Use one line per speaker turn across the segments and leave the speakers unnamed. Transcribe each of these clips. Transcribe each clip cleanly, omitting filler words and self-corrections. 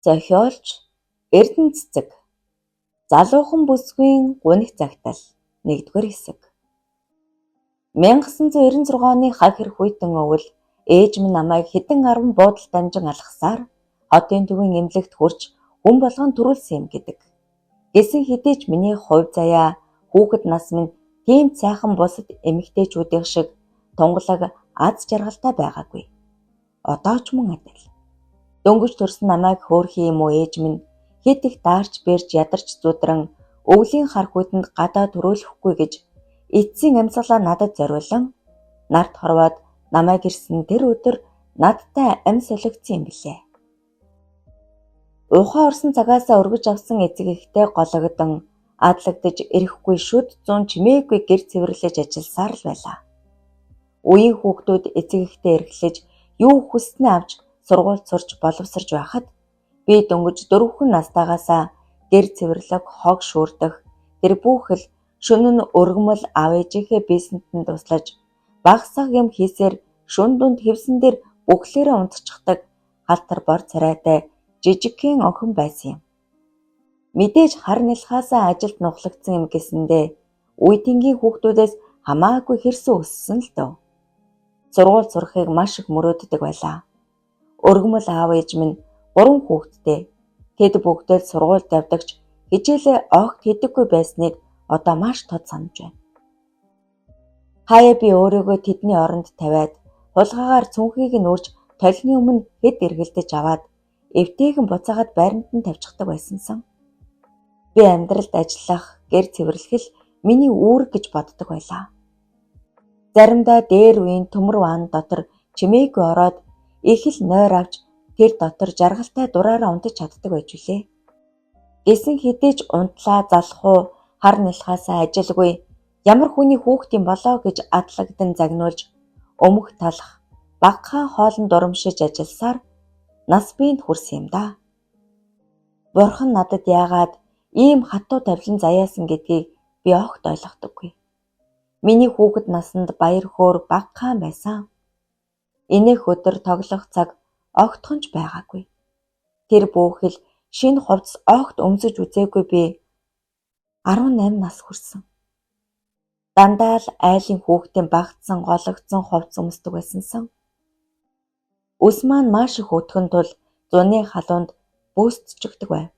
Зохиолч Эрдэнэ цэцэг Залуухан бүсгүй гуниг загтал 1-р хэсэг 1996 оны хаг хэрэг хүйтэн өвөл ээж минь намайг хэдэн 10 буудал дамжин алгасаар хотын төвийн эмнэлэгт хүрч хүн болгон төрүүлсэн юм гэдэг. Гэсэн хэдий ч миний хувь заяа хүүхэд нас минь тийм сайхан бусад эмэгтэйчүүдийн шиг тунгалаг аз жаргалтай байгаагүй. Одоо ч мөн адил. Дөнгөж төрсөн намайг хөөрхий юм уу ээж минь хэд их даарч бэрж ядарч зүдрэн өвлийн хар хүйтэнд гадаа төрүүлэхгүй гэж эцсийн амьсгалаа надад зориулан нарт хорвоод намайг ирсэн тэр өдөр надтай амь солигдсон юм билээ. Ухаан орсон цагаасаа өргөж авсан эцэг ихтэй гологдон адлагдж ирэхгүй шүд зүүн чимээгүй гэр цэвэрлэж ажилласаар л байлаа. Үеийн хүүхдүүд эцэг ихтэй эргэлж юу хүснээ авч сургуульд сурч боловсрж байхад би дөнгөж 4 настайгаасаа гэр цэвэрлэг хог шүүрдэх тэр бүхэл шөнө нь өргөмөл аав ээжийнхээ бизнесэнд туслаж багсаг юм хийсээр шүн дунд хевсэн дээр бүхлээрээ унтчихдаг халтар бор царайтай жижигхэн охин байсан юм. Мэдээж хар нялхаасаа ажилд нухлагдсан юм гэсэндээ үе тэнгийн хүүхдүүдээс хамаагүй хэрсэн өссөн л дөө. Сургууль сурахыг маш их мөрөөддөг байлаа. Өргөмөл аав ээж минь 3 хүүхэдтэй. Тэд бүгдээ сургуульд явдагч хичээлээ огт хийдэггүй байсныг одоо маш тод санаж байна. Хаяа би өөрийгөө тэдний оронд тавиад хулгайгаар цүнхийг нь үрж толны өмнө хэд эргэлдэж аваад эвтэйгэн буцаагаад байранд нь тавьчихдаг байсансан. Би амьдралд ажиллах, гэр цэвэрлэх л миний үүрэг гэж боддог байлаа. Заримдаа дээр үеийн төмөр ваан дотор чимээгүй ороод их л нойр авч тэр дотор жаргалтай дураараа унтаж чаддаг байж үлээ. Гэсэн хэдий ч унтлаа залах уу хар нялхаасаа ажилгүй ямар хүний хүүхдийн болоо гэж адлагдан загнуулж өмөх талах багахан хоолн дурамшиж ажилласаар нас биенд хүрсэн юм да. Бурхан надад яагаад ийм хатуу тавилан заяасан гэдгийг би огт ойлгодоггүй. Миний хүүхэд насанд баяр хөөр багахан байсан. Энэх өдөр тоглох цаг огтхонч байгаагүй. Тэр бүхэл шинэ хувцас огт өмсөж үзээгүй би 18 нас хүрсэн. Дандаа л айлын хүүхдийн багтсан гологдсон хувцас өмсдөг байсансан. Өс маань маш их өтгөн тул зуны халуунд бөөсчихдөг байв.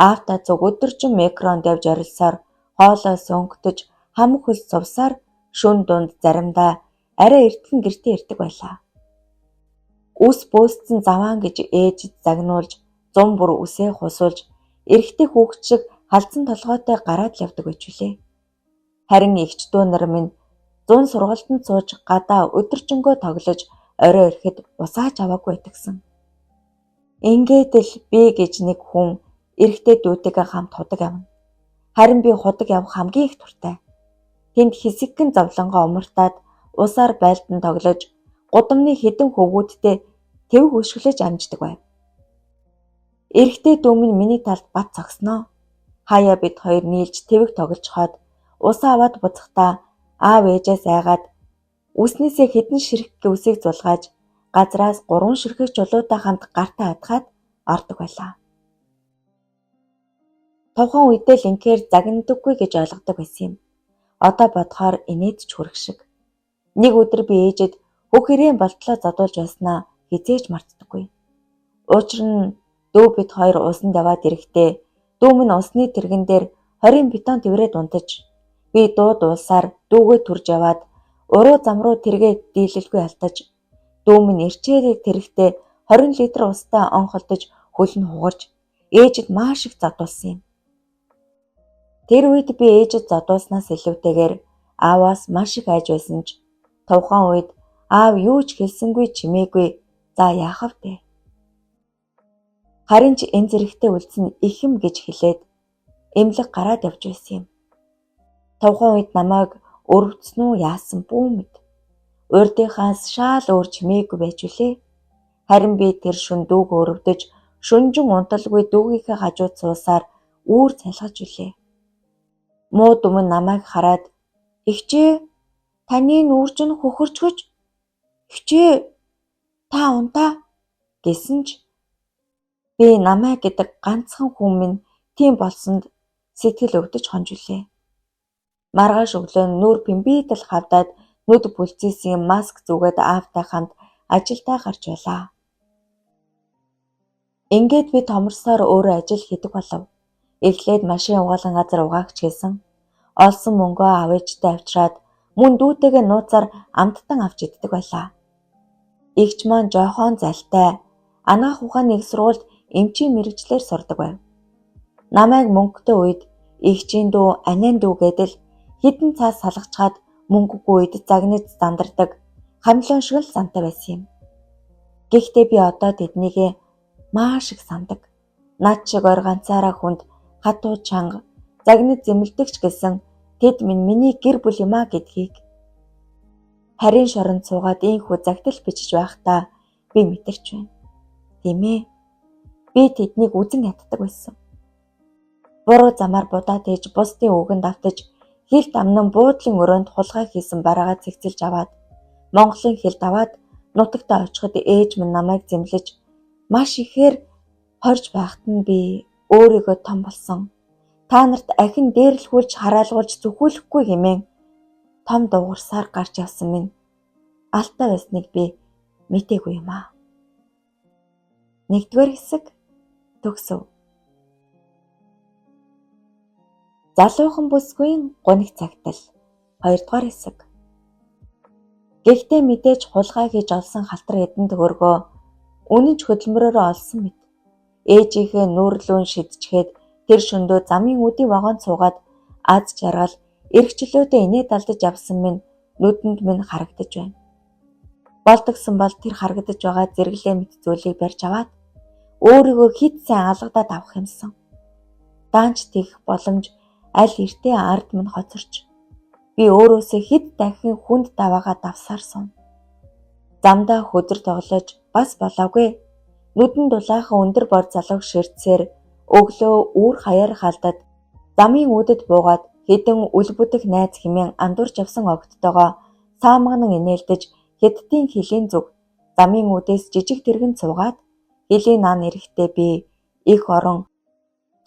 Аавта зүг өдөржин микронд явж орилсоор хоолой сөнгөтөж хам хөлс сувсаар шүн дунд заримдаа арай эртхэн гэртээ ирдэг байлаа. Үс бөөсцэн заваан гэж ээжид загнуулж зун бүр үсээ хусуулж эрэгтэй хүүхэд шиг халдсан толгойтой гараад явдаг байж үлээ. Харин эгч дүү нар минь зун сургалтанд сууж гадаа өдөржингөө тоглож орой ирэхэд усаач аваагүй байтгсан. Ингээд л би гэж нэг хүн эрэгтэй дүүтэйгээ хамт худаг явна. Харин би худаг явах хамгийн их туртай. Тэнд хэсэгхэн зовлонгоо умартаад усаар байлдан тоглож гудамны хідэн хөвгүүдтэй тэвг өшгөлөж амждаг байв. Эрэгтэй дүү минь миний талд бат цогсноо. Хаяа бид хоёр нийлж тэвг тоглож хаад усаа аваад буцахдаа аав ээжээс айгаад үснээсээ хідэн ширхэг үсийг зулгааж газраас 3 ширхэг чулуутай хамт гартаа хатгаад ордог байлаа. Тухайн үедээ л инхээр загнадаггүй гэж ойлгодог байсан юм. Одоо бодохоор инээд ч хүрэх шиг. Нэг өдөр би ээжэд хөхөрийн болтлоо задуулж байснаа хизээж мартдаггүй. Учир нь дүү бид хоёр усанд яваад ирэхдээ дүү минь усны тэргэн дээр 20 бетон тэврээд унтаж би дуу дуулсаар дүүгээ түрж яваад уруу зам руу тэргээ дийлэлгүй алтаж дүү минь ирчээрээ тэрэхдээ 20 литр устай онхолдож хөл нь хугарч ээжэд маш их задуулсан юм. Тэр үед би ээжэд задуулснаас илүүтэйгээр ааваас маш их айж байсан ч тухайн үед аав юу ч хэлсэнгүй чимээгүй за яах вэ? Харин ч энэ зэрэгтэй үлдсэн ихэм гэж хэлээд эмнэлэг гараад явж байсан юм. Тухайн үед намайг өрөвдсөн үү яасан бүү мэд. Урдынхаас шаал өөр чимээгүй байж үлээ. Харин би тэр шүн дүүг өрөвдөж шүнжин унталгүй дүүгийнхээ хажууд суусаар үүр цалгаж үлээ. Муу дүмэн намайг хараад "Эгчээ, таны нүүрж нь хөхөрчгөж. Эгчээ, та унтаа" гэсэн ч Би намаа гэдэг ганцхан хүн минь тийм болсонд сэтгэл өвдөж хонжулээ. Маргааш өглөө нүүр пимбидэл хавдаад нүд бүлцээсийн маск зүгээд аавтай хамт ажилдаа гарч байлаа. Ингээд би томорсоор өөрөө ажил хийдэг болов. Эхлээд машин угаалган газар угаагч хийсэн. Олсон мөнгөө авъяжтай авчираад мөн дүүтэйгээ нууцаар амттан авч иддэг байлаа. Игч маань жоохон залтай анаах ухааны их сургуульд эмчийн мэргэжлэр сурдаг байв. Намайг мөнгөтэй үед игчийн дүү, аниан дүү гэдэл хідэн цаас салгачаад мөнгөгүй үед загнаж зандардаг хамлон шиг л зантай байсан юм. Гэхдээ би одоо тэднийгээ маш их сандаг. Над шиг ор ганцаараа хүнд хатуу чанга загнаж зэмлдэгч гэсэн тэд миний гэр бүл юм а гэдгийг. Харин шоронд суугаад ийхүү загтал бичиж байхдаа би мэдэрч байна. Тийм ээ. Би тэднийг үзэн яддаг байсан. Буруу замаар будаад ээж бусдын үгэнд автаж хил дамнан буудлын өрөөнд хулгай хийсэн бараагаа цэгцэлж аваад Монголын хил даваад нутагтаа очиход ээж минь намайг зэмлэж маш ихээр хорж байхад нь би өөрийгөө том болсон. Та нарт ахин дээрлэхүүлж хараалгуулж зүхүүлэхгүй хэмээн том дуугарсаар гарч явсан минь алтай байсныг би мэтээгүй юм аа. 1-р хэсэг төгсөв. Залуухан бүсгүйн гуниг цагтал. 2-р хэсэг. Гэхдээ мэдээж хулгай хийж олсон халтар эдэн төгөргөө үнэн ч хөдөлмөрөөрөө олсон мэт. Ээжийнхээ нүүрлүүн шидчихэд тэр шөндөө замын үдийн вагонд суугаад аз жаргал эргчлөөдөө инээд алдаж явсан минь нүдэнд минь харагдаж байна. Болдогсон бол тэр харагдаж байгаа зэрэглээ мэт зүйлийг барьж аваад өөрийгөө хит сайн алгадаад авах юмсан. Даанч тэгэх боломж аль эртээ ард минь хоцорч би өөрөөсөө хэд дахин хүнд даваагаа давсаар сум. Замдаа хөдөр тоглож бас болоогүй. Нүдэн дулаахан өндөр бор залууг ширтсээр өглөө үүр хаяар халдад замын үүдэд буугаад хэдэн үл бүтэх найз хэмээн андуурч явсан огттойгоо саамганан инээлдэж хэдтийн хилийн зүг замын үдээс жижиг тэргэн цугаад хилийн наан эрэхтэй би их орон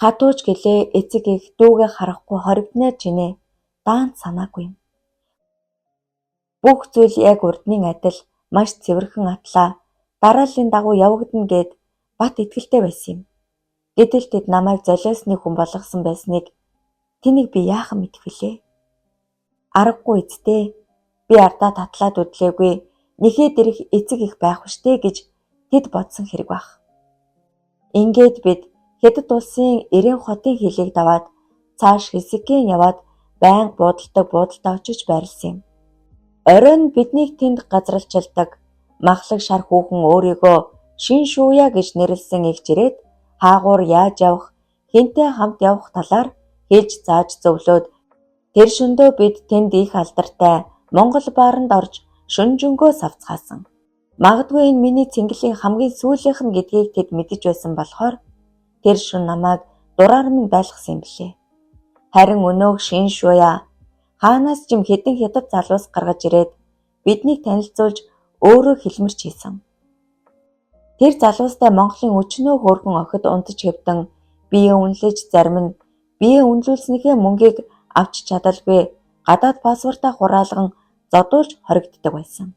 хатууч гэлээ эцэг их дүүгээ харахгүй хоригднаар чинээ даант санаагүй юм. Бүх зүйл яг урдны адил маш цэвэрхэн атлаа. Дарааллын дагуу явагдана гэд бат итгэлтэй байсан юм. Гэтэл тэд намайг золиосны хүн болгосон байсныг тэнийг би яахан мэдэх вүлээ? Аргагүй эцтэй. Би ардаа татлаад үдлээгүй. Нэхэд ирэх эцэг их байх штэ гэж тэд бодсон хэрэг байх. Ингээд бид Хятад улсын Эрээн хотын хилийг даваад цааш хэсэгэн яваад байнга буудалтаа очиж байрласан юм. Оройн биднийг тэнд газралчилдаг махлаг шар хүүхэн өөрийгөө шин шууя гэж нэрлсэн их жирээд хаагуур яаж явах, хинтээ хамт явах талаар хэлж зааж зөвлөөд тэр шөндөө бид тэнд их алдартай Монгол бааранд орж шүнжэнгөө савцгаасан. Магадгүй энэ миний цэнгэлийн хамгийн сүүлийнх нь гэдгийг тэд мэдэж байсан болохоор тэр шүн намайг дураар минь байлгасан юм билээ. Харин өнөөх шин шууя хаанаас ч юм хэдэн хятад залуус гаргаж ирээд биднийг танилцуулж өөрөө хэлмэрч хийсэн. Тэр залуустай Монголын өчнөө хөөрхөн охид унтаж хэвтэн бие үнэлж зарим нь бие үнэлүүлснийхээ мөнгийг авч чадалгүй гадаад паспортаа хураалган зодуулж хоригддаг байсан.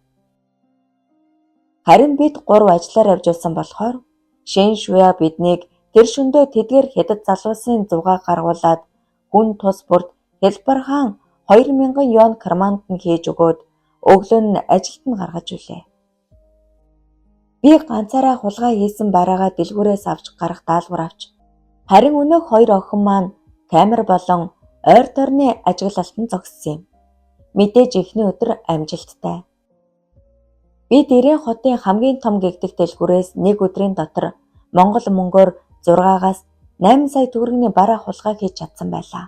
Харин бид 3 ажиллаар явж байсан болохоор шин шуя биднийг тэр шөндөө тэдгээр хятад залуусын зугаа гаргуулад хүн тус бүрд хэлбэр хаан 2000 ён карманд нь хийж өгөөд өглөө нь ажилд нь гаргаж үлээ. Би ганцаараа хулгай хийсэн бараагаа дэлгүүрээс авч гарах даалгавар авч харин өнөөх 2 охин маань камер болон ойр дорны ажиглалтанд зогссон юм. Мэдээж эхний өдөр амжилттай. Бид Эрээн хотын хамгийн том гэгдэх дэлгүүрээс нэг өдрийн дотор Монгол мөнгөөр 6-аас 8 сая төгрөгийн бараа хулгай хийж чадсан байлаа.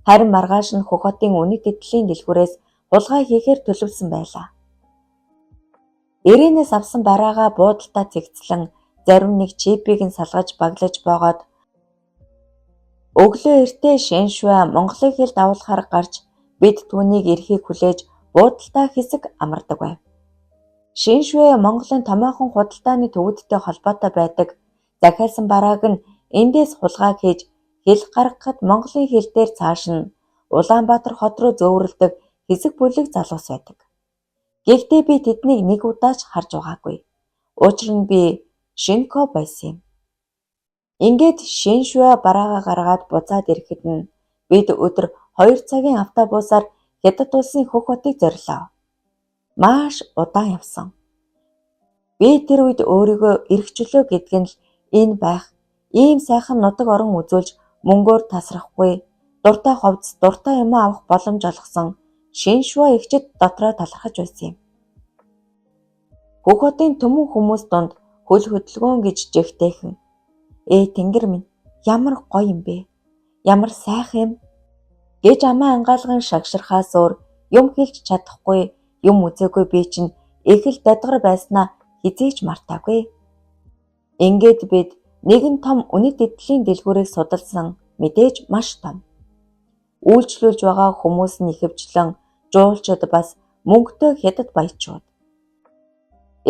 Харин маргааш нь Хөх хотын үнэт эдлийн дэлгүүрээс хулгай хийхээр төлөвлөсөн байлаа. Эрээнээс авсан бараагаа буудалтаа цэгцлэн зарим нэг чипийг нь салгаж баглаж боогоод өглөө эртээ шин шуя Монголын хэл давуулахаар гарч бид түүнийг эрхийг хүлээж буудалтаа хэсэг амардаг байв. Шин шуя Монголын томоохон худалдааны төвөдтэй холбоотой байдаг Захиалсан барааг нь эндээс хулгай хийж хэл гаргахад Монголын хил дээр цааш нь Улаанбаатар хот руу зөөвөрлөдөг хэсэг бүлэг залуус байдаг. Гэхдээ би тэднийг нэг удаач харж байгаагүй. Учир нь би Шинко байсан юм. Ингээд Шиншуа бараагаа гаргаад буцаад ирэхэд нь бид өдөр 2 цагийн автобусаар Хятад улсын Хөх хотыг зорилоо. Маш удаан явсан. Би тэр үед өөрийгөө эрхчлөө гэдг нь л энэ байх, ийм сайхан нутаг орон үзүүлж мөнгөөр тасрахгүй, дуртай ховц, дуртай юм авах боломж олгосон Шиншуа эгчид дотроо талархаж байсан юм. Хөх хотын төмөн хүмүүс донд хөл хөдөлгөөн гэж жигтэйхэн. Тэнгэр минь ямар гоё юм бэ? Ямар сайхан юм гэж амаа ангаалган шагширхаас өөр юм хэлж чадахгүй, юм үзээгүй би чинь их л дадгар байснаа хизээч мартаагүй. Ингээд бид нэгэн том үнэт эдлийн дэлгүүрийг судалсан, мэдээж маш том. Үйлчлүүлж байгаа хүмүүс нь ихэвчлэн жуулчид бас мөнгөтэй Хятад баячууд.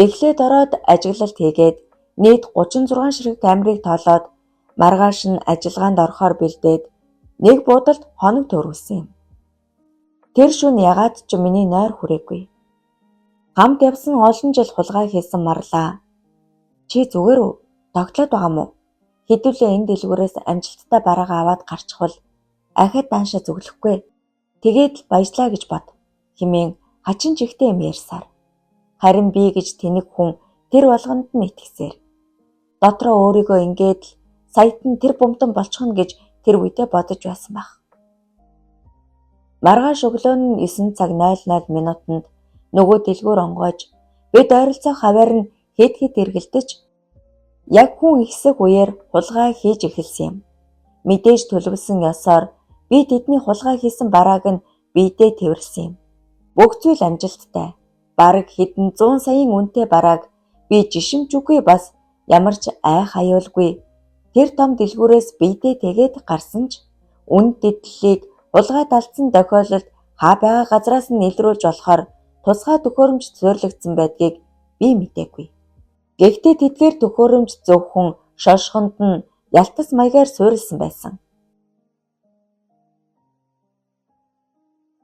Эхлээд ороод ажиглалт хийгээд нийт 36 ширхэг тамирыг тоолоод маргааш нь ажиллагаанд орохоор бэлдээд нэг буудалд хоног төрүүлсэн юм. Тэр шөнө ягаад ч миний нойр хүрээгүй. Хамт явсан олон жил хулгай хийсэн марлаа. Чи зүгээр үү? Тогтлоод байгаа мó? Хэдүүлээ энэ дэлгүүрээс амжилттай бараагаа аваад гарчихвал ахад дааншаа зүглэхгүй. Тэгээд л баяжлаа гэж бод. Хэмээн хачин чихтэй юм ярьсаар. Харин би гэж тэнэг хүн тэр болгонд нь итгэсээр. Дотроо өөрийгөө ингээд л саяд нь тэр бумтан болчихно гэж тэр үедээ бодож байсан байх. Маргааш өглөө нь 9 цаг 00 минутанд нөгөө дэлгүүр онгойж бид ойролцоо хаваар нь хэд эргэлдэж яг хүн ихсэх үеэр хулгай хийж эхэлсэн юм. Мэдээж төлөвлөсөн ёсоор би тэдний хулгай хийсэн барааг нь биедээ тэрвэрсэн юм. Бүх зүйл амжилттай. Бараг хэдэн 100 саяын үнэтэй барааг би жишимч үгүй бас ямар ч айх аюулгүй тэр том дэлгүүрээс биедээ тэгээд гарсан ч үнэт эдлийг хулгай далдсан тохиолдолд хаа байгаа газраас нь илрүүлж болохоор тусгай төхөөрөмж зориулагдсан байдгийг би мэдээгүй. Гэхдээ тэдгээр төхөөрөмж зөвхөн шошгонд нь ялтас маягаар суурилсан байсан.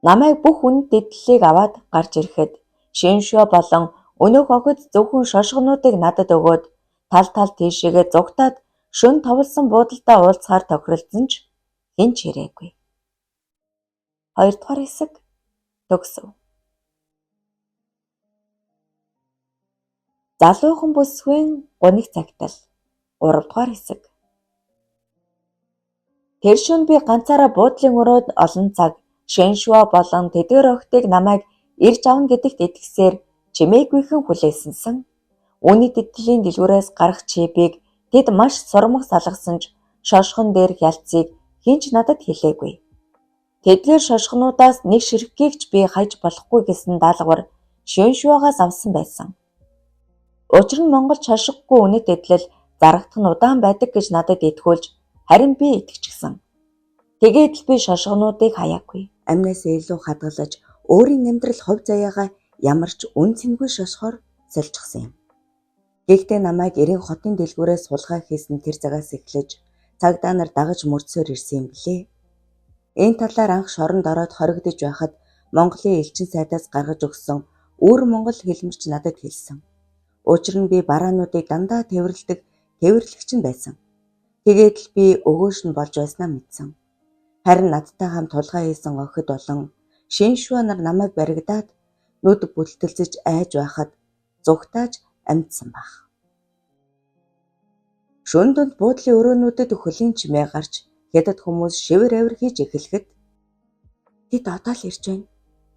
Намайг бүх үнэт эдлийг аваад гарч ирэхэд Шиншуа болон өнөөх охид зөвхөн шошгонуудыг надад өгөөд тал тийшээгээ зугтаад шөн товлсон буудалдаа уулзахаар тохиролцсон ч хэн ч ирээгүй. 2 дугаар хэсэг төгсөв. Залуухан бүсгүй 3 цагтал 3 дугаар хэсэг. Тэр шөнө би ганцаараа буудлын өрөөд олон цаг Шиншуа болон тэдгээр охидыг намайг ирж авна гэдэгт итгэсээр чимээгүйхэн хүлээсэнсэн. Үнэт эдлийн дэлгүүрээс гарах чипийг тэд маш сурмаг салгасан ч шошгон дээрх ялцыг хинч надад хэлээгүй. Тэдгээр шошгонуудаас нэг ширхгийг ч би хайж болохгүй гэсэн даалгавар Шиншуагаас авсан байсан. Учир нь Монголд шошгохгүй үнэт эдлэл зарагдах нь удаан байдаг гэж надад итгүүлж харин би итгэчихсэн. Тэгээд л би шошгонуудыг хаяагүй. Амнаас илүү хадгалж өөрийн амьдрал хувь заяагаа ямар ч үн цэнгүй шошгоор сольчихсан юм. Гэхдээ намайг эрийн хотын дэлгүүрээс хулгай хийсэн тэр цагаас эхлэж цагдаа нар дагаж мөрдсөөр ирсэн юм билээ. Энэ талаар анх шоронд ороод хоригдож байхад Монголын элчин сайдаас гаргаж өгсөн Өвөр Монгол хэлмэрч надад хэлсэн. Учир нь би бараануудыг дандаа тэрвэрлдэг тэрвэрлэгч нь байсан. Тэгээд л би өгөөш нь болж байснаа мэдсэн. Харин надтай хамт хулгай хийсэн охид болон Шиншуа нар намайг баригдаад нүд бүтэлцэж айж байхад зүгтааж амьдсан баг. Шөнө донд буудлын өрөөнүүдэд хөлийн чимээ гарч Хятад хүмүүс шивэр авир хийж эхлэхэд тэд одоо л ирж байна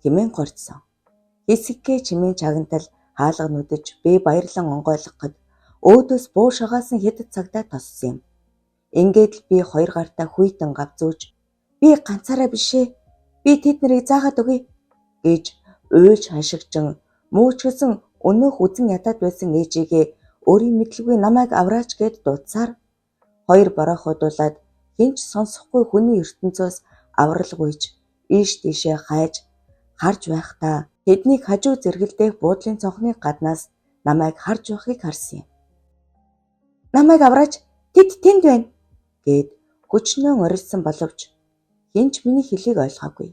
хэмээн горьдсон. Хэсэггээ чимээ чагнатал хаалга нүдэж би баярлан онгойлгоход өөдөөс буу шагаасан Хятад цагдаа тоссон юм. Ингээд л би 2 гартаа хүйтэн гавзууж би ганцаараа бишээ. Би тэд нарыг заагаад өгье гэж уйлж хашигчин муучгсан өнөөх үзэн ядаад байсан ээжигээ өөрийн мэдлгүй намайг авраач гэд дуудсаар 2 бороохуудуулаад хинч сонсохгүй хүний ертөнцөөс авралгүйж ийш тийшээ хайж харж байхдаа тэднийг хажуу зэргэлдэх буудлын цонхны гаднаас намайг харж байхыг харсан юм. Намайг авраач. Тэд тэнд байна гэд хүчнээ орилсон боловч хинч миний хэлийг ойлгоогүй.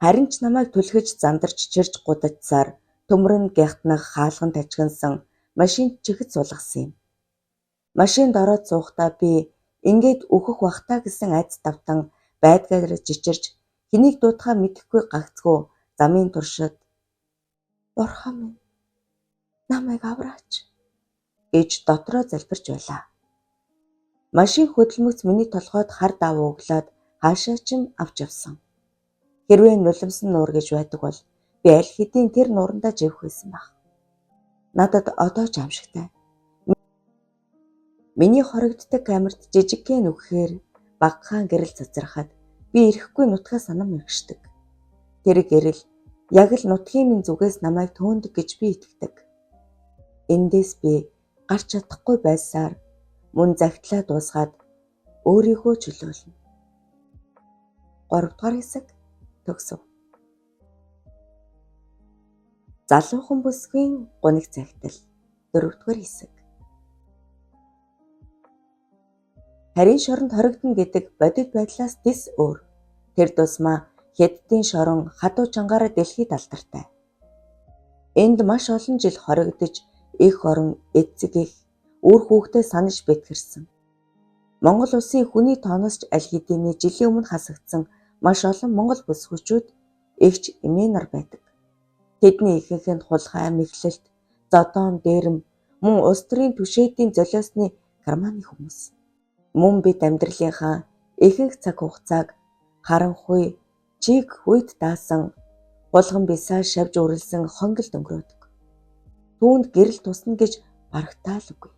Харин ч намайг түлхэж зандарч чирж гудацсаар төмрөн гягтнах хаалган тажигнсан машинд чихэд суулгасан юм. Машинд ороод суухдаа би ингээд өөхөх бахтаа гэсэн айц давтан байдгаар жичирж хэнийг дуутахаа мэдэхгүй гагцгүй замын туршид "Бурхан минь, намайг авраач" гэж дотроо залбирч байлаа. Машин хөдөлмөгч миний толгойд хар давуу өглөөд хаашаа ч авч явсан. Хэрвээ нулимсан нуур гэж байдаг бол би аль хэдийн тэр нуурандаа живэх байсан баг. Надад одоо ч аимшигтай. Миний хоригддаг камерт жижигхэн үхэхээр багахан гэрэл цацрахад би ирэхгүй нутгаа санам мэрэгшдэг. Тэр гэрэл яг л нутгийн минь зүгээс намайг төөндөг гэж би итгэдэг. Эндээс би гарч чадахгүй байсаар мөн загтлаа дуусгаад өөрийгөө чөлөөлнө. 3 дугаар хэсэг төгсөв. Залуухан бүсгийн гуниг цагтл 4 дугаар хэсэг. Харин шоронд хоригдно гэдэг бодит байдлаас тис өөр. Тэр тусмаа хятадын шорон хадуу чангаараа дэлхийд алдартай. Энд маш олон жил хоригдож их орон эцэг их үр хүүхдээ санаж бэтгэрсэн. Монгол улсын хүний тооноос ч аль хэдийн жилийн өмнө хасагдсан маш олон монгол бүсгүйчүүд эгч эмээнар байдаг. Тэдний ихэнх нь хулгай, мэхлэлт, зодоон, дээрэм, мөн улс төрийн түшээдийн золиосны карманы хүмүүс. Мөн бид амьдралынхаа ихэнх цаг хугацааг харанхуй, чиг хүйт даасан, булган бисаа шавж үрэлсэн хонгилд өнгөрөөдөг. Түүнд гэрэл тусна гэж барагтаалгүй.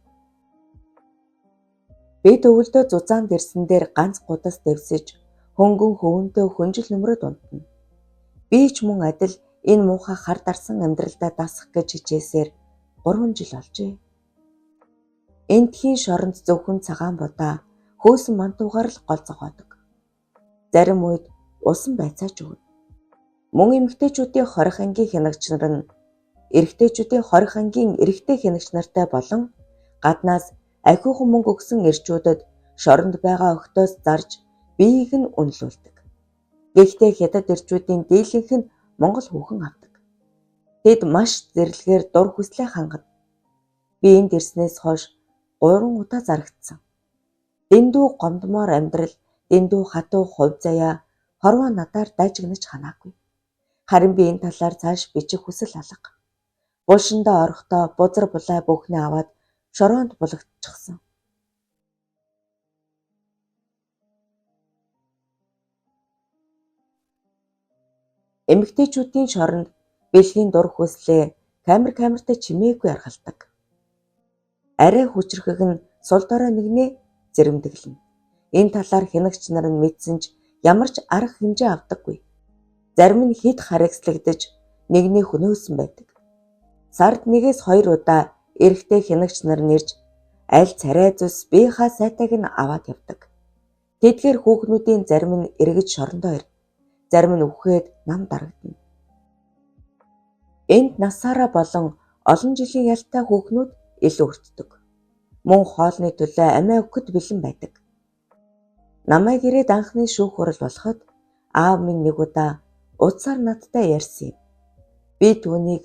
Бид өвөлдөө зузаан дэрсэн дээр ганц гудас дэвсэж хөнгөн хөвөнтэй хөнжил нөмрөд унтна. Би ч мөн адил энэ муухай хар дарсан амьдралдаа дасах гэж хичээсээр 3 жил олжээ. Эндхийн шоронд зөвхөн цагаан будаа хөөсөн мантуугаар л гол зогоодог. Зарим үед усан байцаач өгнө. Мөн эмэгтэйчүүдийн 20 ангийн хянагч нар нь эрэгтэйчүүдийн 20 ангийн эрэгтэй хянагч нартай болон гаднаас ахиухан мөнгө өгсөн эрчүүдэд шоронд байгаа охтоос зарж биеийг нь үнэлүүлдэг. Гэхдээ хятад эрчүүдийн дийлэнх нь монгол хүүхэн авдаг. Тэд маш зэрлэгээр дур хүслээ хангадаг. Би энд ирснээс хойш 3 удаа зарагдсан. Дэндүү гомдмоор амьдрал, дэндүү хатуу хувь заяа хорвоо надаар дайжигнаж ханаагүй. Харин би энэ талаар цааш бичих хүсэл алга. Булшиндаа орохдоо бузар булай бүхнээ аваад шороонд булгаччихсан. Эмэгтэйчүүдийн шоронд бэлгийн дур хүслээ камертай чимээгүй аргалдаг. Арай хүчрэхэг нь сул дорой нэгнээ зэрэмдэглэнэ. Энэ талаар хянагч нар нь мэдсэн ч ямар ч арга хэмжээ авдаггүй. Зарим нь хэд харагслагдаж нэгний хөнөөсөн байдаг. Сард 1-2 удаа эрэгтэй хянагч нар нэрж аль царай зүс биеийнхаа сайтайг нь аваад явдаг. Тэдгээр хүүхнүүдийн зарим нь эргэж шорондоо ирнэ. Зарим нь үхээд нам дарагдана. Энд насаараа болон олон жилийн ялтай хүүхнүүд илүү өртдөг. Мөн хоолны төлөө амиа өгөхөд бэлэн байдаг. Намайг ирээд анхны шүүх хурал болоход аав минь нэг удаа утсаар надтай ярьсан юм. Би түүнийг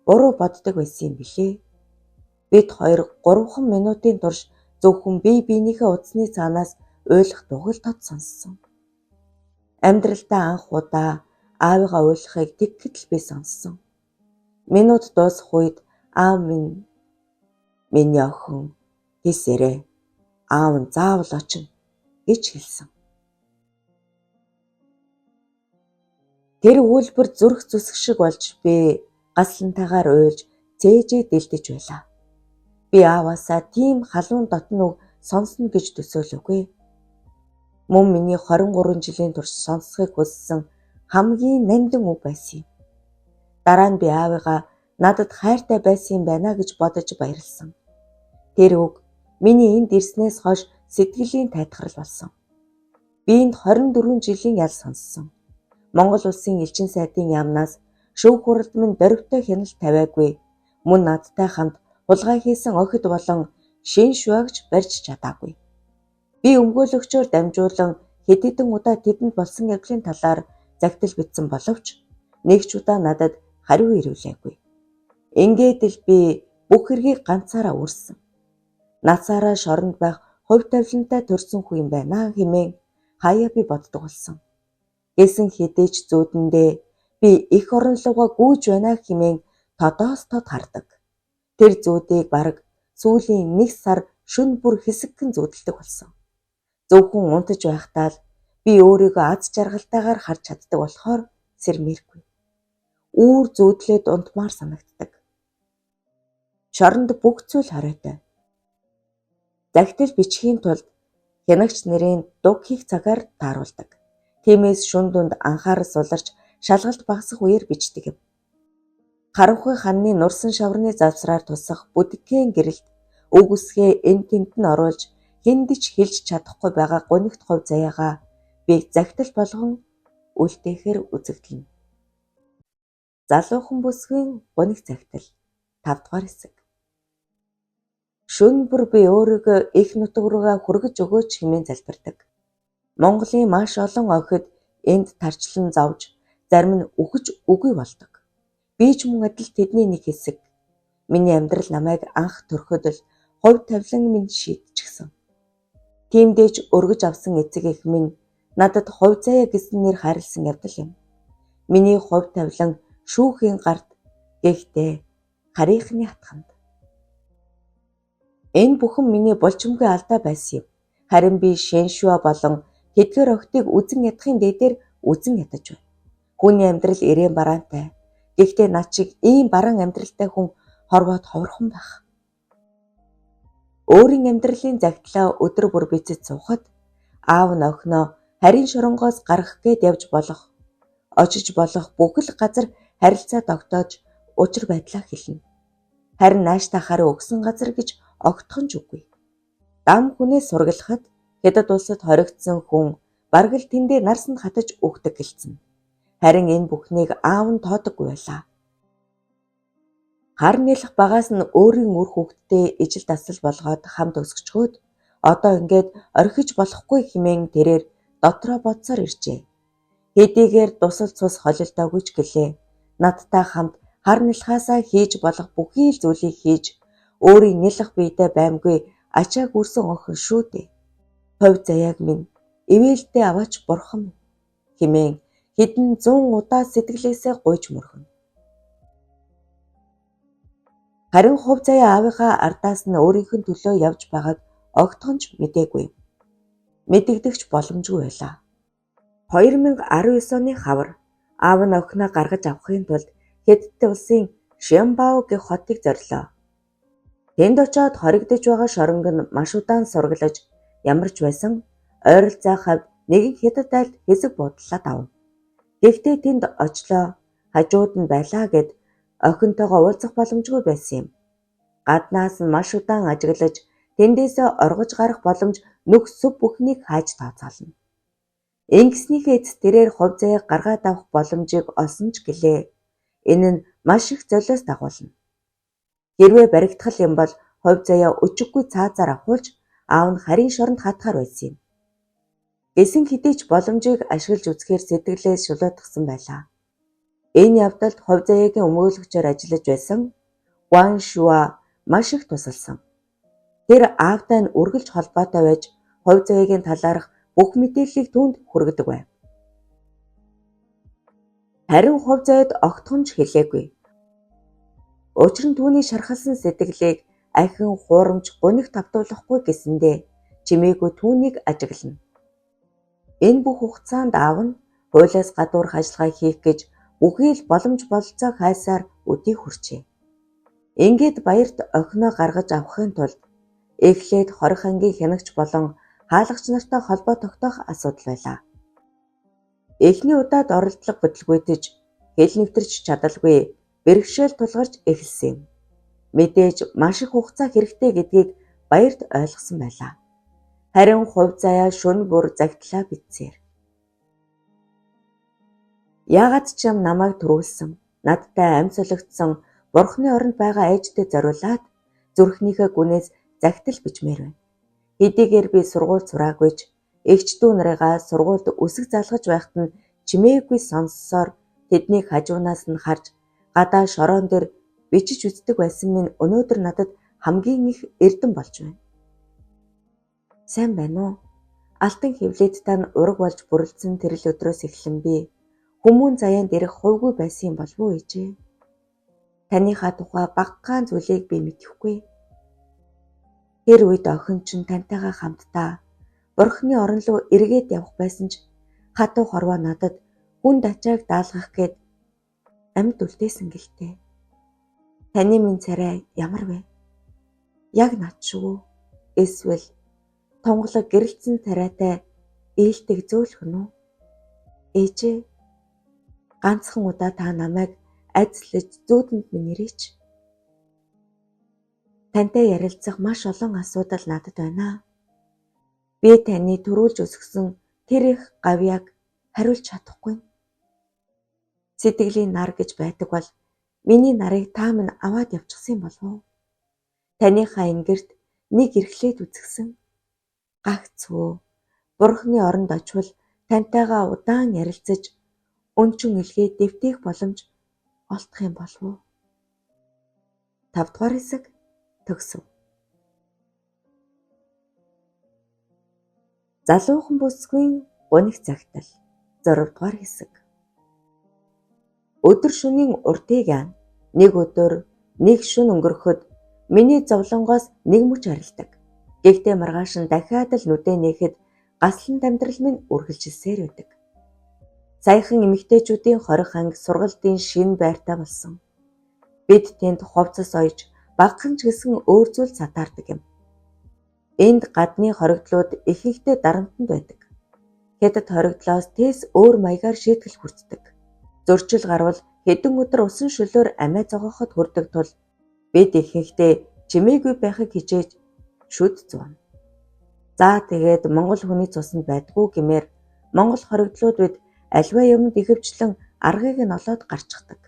буруу боддог байсан юм билээ. Бид хоёр 3 минутын турш зөвхөн бие биенийхээ утасны цаанаас уйлах дугуйлтод сонссон. Амьдралдаа анх удаа аавыгаа уйлахыг тэгэхэд л би сонссон. Минут дуусах үед аав минь "Миний охин хийсэрээ. Аав нь заавал очино" гэж хэлсэн. Тэр үйлбэр зүрх зүсэх шиг болж би гаслантайгаар уйлж цээжээ дэлдэж байлаа. Би ааваасаа тийм халуун дотн үг сонсно гэж төсөөлөөгүй. Мөн миний 23 жилийн турш сонсохыг хүссэн хамгийн нандин үг байсан юм. Дараа нь би аавыгаа надад хайртай байсан юм байна гэж бодож баярлсан. Тэр үг миний энд ирснээс хойш сэтгэлийн тайтгарал болсон. Би энд 24 жилийн ял сонссон. Монгол улсын элчин сайдын яамнаас шүүх хуралд минь дөрвтэй хяналт тавиагүй. Мөн надтай хамт хулгай хийсэн охид болон шин шуагч барьж чадаагүй. Би өмгөөлөгчөөр дамжуулан хэд хэдэн удаа тэдэнд болсон явдлын талаар загтал бичсэн боловч нэг ч удаа надад хариу ирүүлээгүй. Ингээд л би бүх хэргийг ганцаараа үрсэн. Насаараа шоронд байх хувь тавилантай төрсөн хүн юм байна хэмээн хаяа би боддог болсон. Гэсэн хэдий ч зүүдэндээ би их оронлогоо гүйж байна хэмээн тодоос тод хардаг. Тэр зүүдийг бараг сүүлийн 1 сар шөнө бүр хэсэгхэн зүүдэлдэг болсон. Зөвхөн унтаж байхдаа л би өөрийгөө аз жаргалтайгаар харж чаддаг болохоор сэрмээргүй. Үүр зүүдлээд унтмаар санагддаг. Шоронд бүх зүйл хориотой. Загтал бичихийн тулд хянагч нарын дуг хийх цагаар тааруулдаг. Тиймээс шөнө дунд анхаарал суларч шалгалт багасах үеэр бичдэг юм. Харанхуй ханны нурсан шаврын завсраар тусах бүдгэн гэрэлт үг үсгээ эн тэнт нь оруулж хэндэж хэлж чадахгүй байгаа гунигт хувь заяагаа би загтал болгон үлдээхээр үзэгдэлнэ. Залуухан бүсгийн гуниг загтал 5 дугаар хэсэг. Шөнө бүр би өөрийгөө их нутаг руугаа хүргэж өгөөч хэмээн залбирдаг. Монголын маш олон охид энд тарчлан зовж зарим нь үхэж үгүй болдог. Би ч мөн адил тэдний нэг хэсэг. Миний амьдрал намайг анх төрөхөд л хувь тавилан минь шийдчихсэн. Тиймдээ ч өргөж авсан эцэг эх минь надад хувь заяа гэсэн нэр хайрлсан явдал юм. Миний хувь тавилан шүүхийн гарт, гэхдээ харийнхны хатганд. Энэ бүхэн миний булчимгүй алдаа байсан юм. Харин би Шэншуа болон тэдгээр охидыг үзэн ядахын дээдээр үзэн ядаж байна. Хүний амьдрал ирээн бараантай. Гэхдээ над шиг ийм бараан амьдралтай хүн хорвоод ховорхон байх. Өөрийн амьдралын загтлаа өдөр бүр бичиж суухад аав нь охиноо харийн шоронгоос гаргах гээд явж болох, очиж болох бүх л газар харилцаа тогтоож учир байдлаа хэлнэ. Харин нааштай хараа өгсөн газар гэж огтхон ч үгүй. Дам хүнээс сургалахад хятад улсад хоригдсон хүн бараг л тэндээ нарсанд хатаж өгдөг гэлцэн. Харин энэ бүхнийг аав нь тоодоггүй байлаа. Хар нэлэх багаас нь өөрийн үр хүүхдтэй ижил дасал болгоод хамт өсгчгөөд одоо ингээд орхиж болохгүй хэмээн тэрээр дотроо бодсоор иржээ. Хэдийгээр дусал цус холилдоогүй ч гэлээ. Надтай хамт хар нэлхаасаа хийж болох бүхий л зүйлийг хийж өөрийн нэлэх биедээ баймгүй ачааг үрсэн охин шүү дээ. Хувь заяаг минь ивэлдээ аваач бурхан хэмээн хэдэн 100 удаа сэтгэлээсээ гуйж мөргөн. Харин хувь заяа аавынхаа ардаас нь өөрийнх нь төлөө явж байгааг огтхон ч мэдээгүй. Мэдэгдэгч боломжгүй байлаа. 2019 оны хавар аав нь охиноо гаргаж авахын тулд Хятад улсын Шимбао гэх хотыг зорилоо. Тэнд очоод хоригдож байгаа шоронг нь маш удаан сургалж ямарч байсан ойролцоо хавь нэгэн Хятад айлд хэсэг буудлаад авав. Гэхдээ тэнд очлоо хажууд нь байлаа гэд охинтойгоо уулзах боломжгүй байсан юм. Гаднаас нь маш удаан ажиглаж тэндээсээ оргож гарах боломж нүх сүв бүхнийг хааж тооцоолно. Ингэснийхээ эцэс тэрээр хувь заяаг гаргаад авах боломжийг олсон ч гэлээ. Энэ нь маш их золиос дагуулна. Хэрвээ баригдах юм бол хувь заяа өчиггүй цаазаар авахулж аав нь харийн шоронд хатгаар байсан юм. Гэсэн хэдий ч боломжийг ашиглаж үзэхээр сэтгэлээ шулуутгсан байлаа. Энэ явдалд хувь заяагийн өмгөөлөгчөөр ажиллаж байсан Гуан Шуа маш их тусалсан. Тэр аавтай нь үргэлж холбоотой байж хувь заяагийн талаарх бүх мэдээллийг түүнд хүргэдэг байв. Харин хувь заяад огтхон ч хэлээгүй. Учир нь түүний шархалсан сэтгэлийг ахин хуурамч гуниг тавтуулахгүй гэсэндээ чимээгүй түүнийг ажиглана. Энэ бүх хугацаанд аав нь хуулиас гадуурх ажиллагаа хийх гэж бүхий л боломж бололцоо хайсаар өдий хүрчээ. Ингээд баярт охиноо гаргаж авахын тулд эхлээд хорих ангийн хянагч болон хаалгач нартай холбоо тогтоох асуудал байлаа. Эхний удаад оролдлого бүтлгүйтэж хэл нэвтэрч чадалгүй бэрхшээл тулгарч эхэлсэн юм. Мэдээж маш их хугацаа хэрэгтэй гэдгийг баярт ойлгосон байлаа. Харин хувь заяа шөнө бүр загтлаа битсээр. Яагаад ч юм намайг төрүүлсэн, надтай амь солигдсон бурхны оронд байгаа ээжтэй зориулаад зүрхнийхээ гүнээс загтал бичмээр байна. Хэдийгээр би сургууль сураагүй ч эгч дүү нарыгаа сургуульд үсэг залгаж байхад нь чимээгүй сонссоор тэднийг хажуунаас нь харж гадаа шороон дээр бичиж үздэг байсан минь өнөөдөр надад хамгийн их эрдэм болж байна. Сайн байна уу? Алтан хевлээд тань ураг болж бүрлдсэн тэр л өдрөөс эхлэн би хүмүүн заяанд ирэх хувьгүй байсан юм болов уу ээжээ? Таныхаа тухай багахан зүйлийг би мэдэхгүй. Тэр үед охин чинь тантайгаа хамтдаа Бурхны орон руу эргээд явах байсан ч хатуу хорвоо надад хүнд ачааг даалгах гээд амьд үлдээсэн гэлтэй. Таны минь царай ямар вэ? Яг над шүү. Эсвэл тонголог гэрэлцэн царайтай ээлтэг зөөлхөн үү? Ээжээ, ганцхан удаа та намайг айцлаж зүүдэнд минь ирээч. Тантай ярилцах маш олон асуудал надад байна. Би таны төрүүлж өсгсөн тэр их гавьяаг хариулж чадахгүй. Сэтгэлийн нар гэж байдаг бол миний нарыг та минь аваад явчихсан юм болов уу? Таныхаа ингэрт нэг эрхлээд үзгсэн. Гагцвөө. Бурхны оронд очвол тантайгаа удаан ярилцаж өнчөн илгээ дэвтэх боломж олдох юм болов уу? 5 дугаар хэсэг төгсөв. Залуухан бүсгүй гуниг цагтал 6 дугаар хэсэг. Өдөр шөнийн уртыг ан нэг өдөр нэг шөнө өнгөрөхөд миний зовлонгоос нэг мөч арилдаг. Гэхдээ маргааш нь дахиад л нүдээ нээхэд гаслан амьдрал минь үргэлжилсээр байдаг. Саяхан эмэгтэйчүүдийн хорих анги сургалтын шинэ байртай болсон. Бид тэнд хувцас ойж багахан ч гэсэн өөр зүйл сатаардаг юм. Энд гадны хоригдлууд ихэнхдээ дарамтанд байдаг. Хятад хоригдлоос тээс өөр маягаар шийтгэл хүртдэг. Зөрчил гарвал хэдэн өдөр усан шөлөөр амиа зогооход хүрдэг тул бид ихэнхдээ чимээгүй байхыг хичээж шүд зүүн. За тэгээд Монгол хүний цуснд байдгүй гэмээр Монгол хоригдлууд бид альва юмд ихэвчлэн аргыг нь олоод гарчихдаг.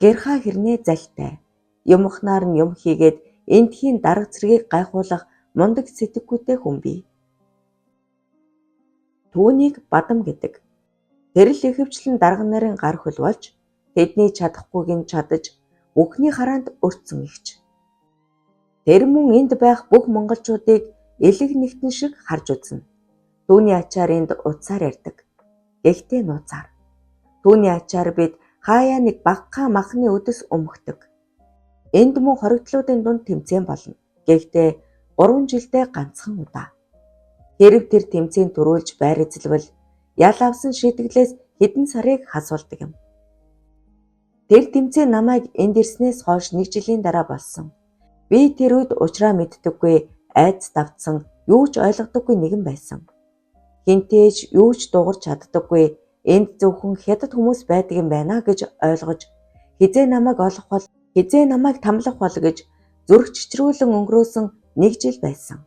Гэрхаа хэрнээ залтай. Юмхнаар нь юм хийгээд эндхийн дарга цэргийг гайхуулах мундаг сэтгэхүйтэй хүн бий. Түүнийг бадам гэдэг. Тэр л ихэвчлэн дарга нарын гар хөл болж тэдний чадахгүйг нь чадаж бүхний хараанд өртсөн ихч. Тэр мөн энд байх бүх монголчуудыг элэг нэгтэн шиг харж үзнэ. Түүний ачаар энд утсаар ярьдаг. Гэхдээ нууцаар. Түүний ачаар бид хаяа нэг багахан махны өдөс өмгдөг. Энд мөн хоригдлуудын дунд тэмцээн болно. Гэхдээ 3 жилдээ ганцхан удаа. Хэрв тэр тэмцээн төрүүлж байр эзэлвэл ял авсан шийтгэлээс хэдэн сарыг хасуулдаг юм. Тэр тэмцээн намайг энд ирснээс хойш 1 жилийн дараа болсон. Би тэр үед учраа мэддэггүй, айц давтсан, юу ч ойлгодоггүй нэгэн байсан. Хинтээж юу ч дуурч чаддаггүй, энд зөвхөн хятад хүмүүс байдаг юм байна гэж ойлгож, хизээ намайг олох бол, хизээ намайг тамлах бол гэж зүрх чичрүүлэн өнгөрөөсөн 1 жил байсан.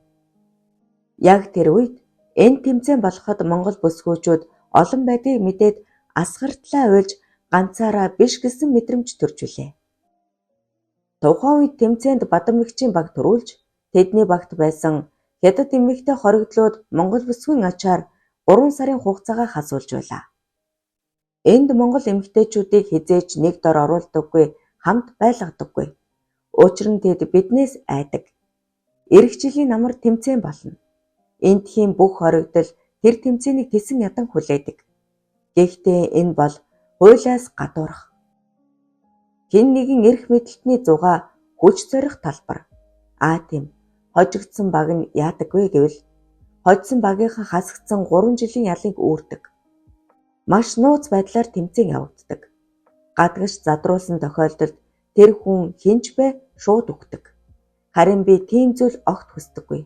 Яг тэр үед энэ тэмцээн болоход Монгол бүсгүйчүүд олон байдгийг мэдээд асгартлаа уйлж ганцаараа биш гэсэн мэдрэмж төрж үлээ. Тухайн үед тэмцээнд бадам эгчийн баг төрүүлж тэдний багт байсан хятад эмэгтэй хоригдлууд Монгол бүсгүйн ачаар 3 сарын хугацаагаа хасуулж байлаа. Энд Монгол эмэгтэйчүүдийг хизээж нэг дор оруулдаггүй, хамт байлгадаггүй. Учир нь тэд биднээс айдаг. Ирэх жилийн намар тэмцээн болно. Эндхийн бүх хоригдол тэр тэмцээнийг тэсэн ядан хүлээдэг. Гэхдээ энэ бол хуулиас гадуурх. Хэн нэгэн эрх мэдэлтний зугаа хүч зорих талбар. Тийм. Хожигдсон баг нь яадаг вэ гэвэл хожсон багийнхаа хасагдсан 3 жилийн ялыг үүрдэг. Маш нууц байдлаар тэмцээн явагддаг. Гадагш задруулсан тохиолдолд тэр хүн хинч бай шууд үхдэг. Харин би тийм зүйл огт хүсдэггүй.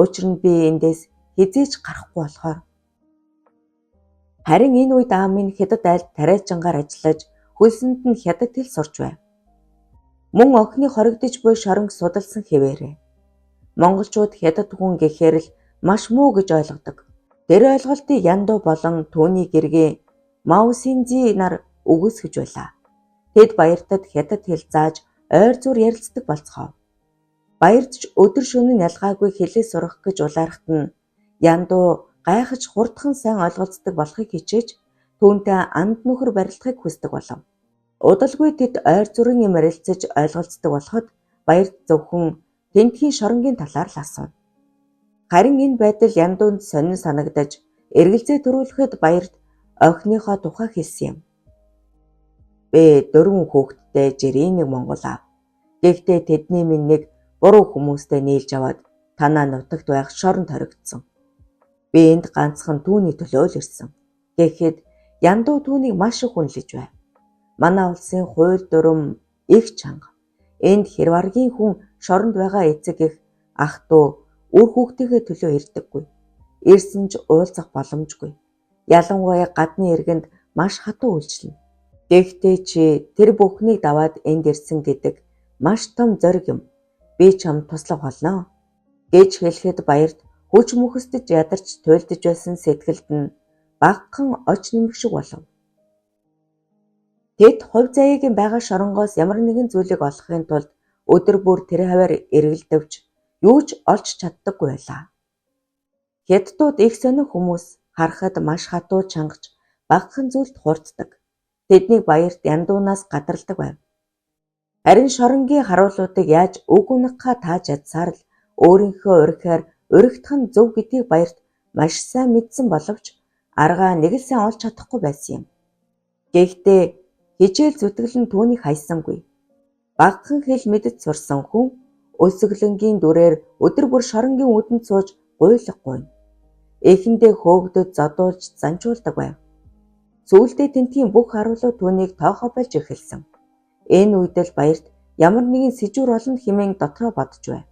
Учир нь би эндээс хизээж гарахгүй болохоор. Харин энэ үед аав минь хятад айлд тариалжангаар ажиллаж хөлсөнд нь хятад хэл сурч байв. Мөн охины хоригдож буй шоронг судалсан хэвээрээ. Монголчууд хятад хүн гэхээр л маш муу гэж ойлгодог. Тэр ойлголтыг Янду болон түүний гэргээ Маусинзи нар үгүйсгэж байлаа. Тэд баяртад хятад хэл зааж ойр зур ярилцдаг болцгоо. Баярд ч өдөр шөнө ялгаагүй хэлээ сурах гэж улаарахт нь Яндуу гайхаж хурдхан сайн ойлголцдог болохыг хичээж түүнтэй анд нөхөр барилдахыг хүсдэг болов. Удалгүй тэд ойр зүрийн юм ярилцаж ойлголцдог болоход Баярд зөвхөн тентхийн шоронгийн талаар л асуув. Харин энэ байдал Яндуунд сонин санагдаж эргэлзээ төрүүлэхэд Баярд охиныхоо тухай хэлсэн юм. Би 4 хүүхэдтэй жирийн нэг монгол аав. Гэхдээ тэдний минь нэг буруу хүмүүстэй нийлж аваад танаа нутагт байх шоронд хоригдсон. Би энд ганцхан түүний төлөө л ирсэн. Тэгэхэд Яндуу түүнийг маш их үнэлж байв. Манай улсын хууль дүрм их чанга. Энд хэрваргийн хүн шоронд байгаа эцэг их ах дүү үр хүүхдийнхээ төлөө ирдэггүй. Ирсэн ч уулзах боломжгүй. Ялангуяа гадны иргэнд маш хатуу үйлчлэнэ. Гэхдээ чи тэр бүхнийг даваад энд ирсэн гэдэг маш том зориг юм. Би чамд туслах болно гэж хэлэхэд Баярд хүч мөхөсдөж ядарч туйлдж байсан сэтгэлд нь багахан оч нэмэх шиг болов. Тэд хувь заяагийн байгаа шоронгоос ямар нэгэн зүйлийг олохын тулд өдөр бүр тэр хаваар эргэлдэвч юу ч олж чаддаггүй байлаа. Хятадууд их сонин хүмүүс харахад маш хатуу чангаж багахан зүйлд хурддаг. Тэднийг Баярд Яндуунаас гадарладаг байв. Харин шоронгийн харуулуудыг яаж үг унахаа тааж ядсаар л өөрийнхөө урихаар уригдах нь зөв гэдгийг Баярд маш сайн мэдсэн боловч аргаа нэг л сайн олж чадахгүй байсан юм. Гэхдээ хичээл зүтгэл нь түүнийг хайсангүй. Багахан хэл мэдэж сурсан хүн өсөглөнгийн дүрээр өдөр бүр шоронгийн үүдэнд сууж гуйлах гуйна. Эхэндээ хөөгдөд зодуулж занжуулдаг байв. Сүүлдээ тентгийн бүх харуулууд түүнийг тоохоо болж эхэлсэн. Энэ үед л Баярд ямар нэгэн сэжүүр олно хэмээн дотроо бодож байв.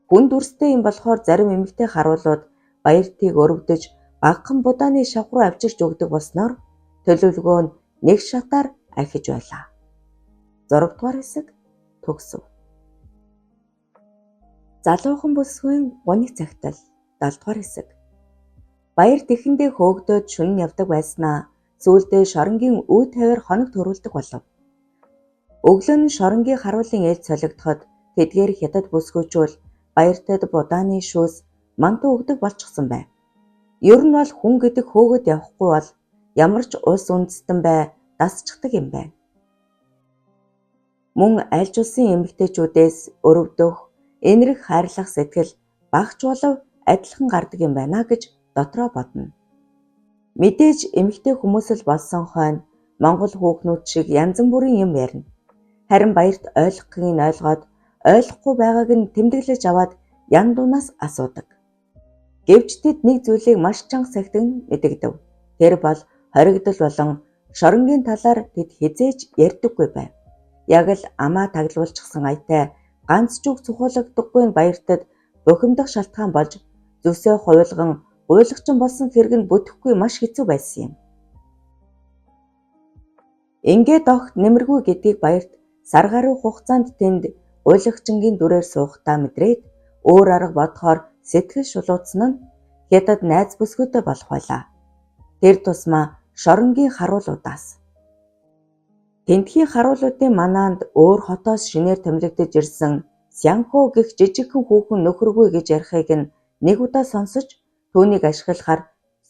Хүн дүрстэй юм болохоор зарим эмэгтэй харуулууд Баярдыг өргөдөж багахан будааны шавхруу авчирч өгдөг болсноор төлөвлөгөө нь нэг шатаар ахиж байлаа. 6 дугаар хэсэг төгсөв. Залуухан бүсгүй гоны цагтал 7 дугаар хэсэг. Баярд эхэндээ хөөгдөд шөнө явдаг байснаа сүүлдээ шоронгийн үе тавиар хоног төрүүлдэг болов. Өглөө нь шоронгийн харуулын ээлж солигдоход тэдгээр хятад бүсгүйчүүл Баяртад будааны шүүс мантуу өгдөг болчихсон байв. Ер нь бол хүн гэдэг хөөгд явахгүй бол ямар ч улс үндэстэн бай дасчихдаг юм байна. Мөн аль улсын эмэгтэйчүүдээс өрөвдөх, энэрх хайрлах сэтгэл багч болов адилхан гардаг юм байна гэж дотроо бодно. Мэдээж эмэгтэй хүмүүс л болсон хойно Монгол хүүхнүүд шиг янз бүрийн юм ярина. Харин Баярд ойлгохыг нь ойлгоод ойлгохгүй байгааг нь тэмдэглэж аваад Яндуунаас асуудаг. Гэвч тэд нэг зүйлийг маш чанга сахидаг нь мэдэгдэв. Тэр бол хоригдол болон шоронгийн талаар тэд хизээж ярьдаггүй байв. Яг л амаа таглуулчихсан аятай ганц ч үг цухуулагдахгүй нь Баяртад бухимдах шалтгаан болж зүсээ хуйлган гуйлагчин болсон хэрэг нь бүтэхгүй маш хэцүү байсан юм. Ингээд огт нэмэргүй гэдгийг Баярд сар гаруй хугацаанд тэнд гуйлагчингийн дүрээр суухтаа мэдрээд өөр арга бодохоор сэтгэл шулуутсан нь хятад найз бүсгүйтэй болох байлаа. Тэр тусмаа шоронгийн харуулуудаас. Тентхийн харуулуудын манаанд өөр хотоос шинээр томилогдож ирсэн Сянхо гэх жижигхэн хүүхэн нөхөргүй гэж ярихыг нь нэг удаа сонсож түүнийг ашиглахаар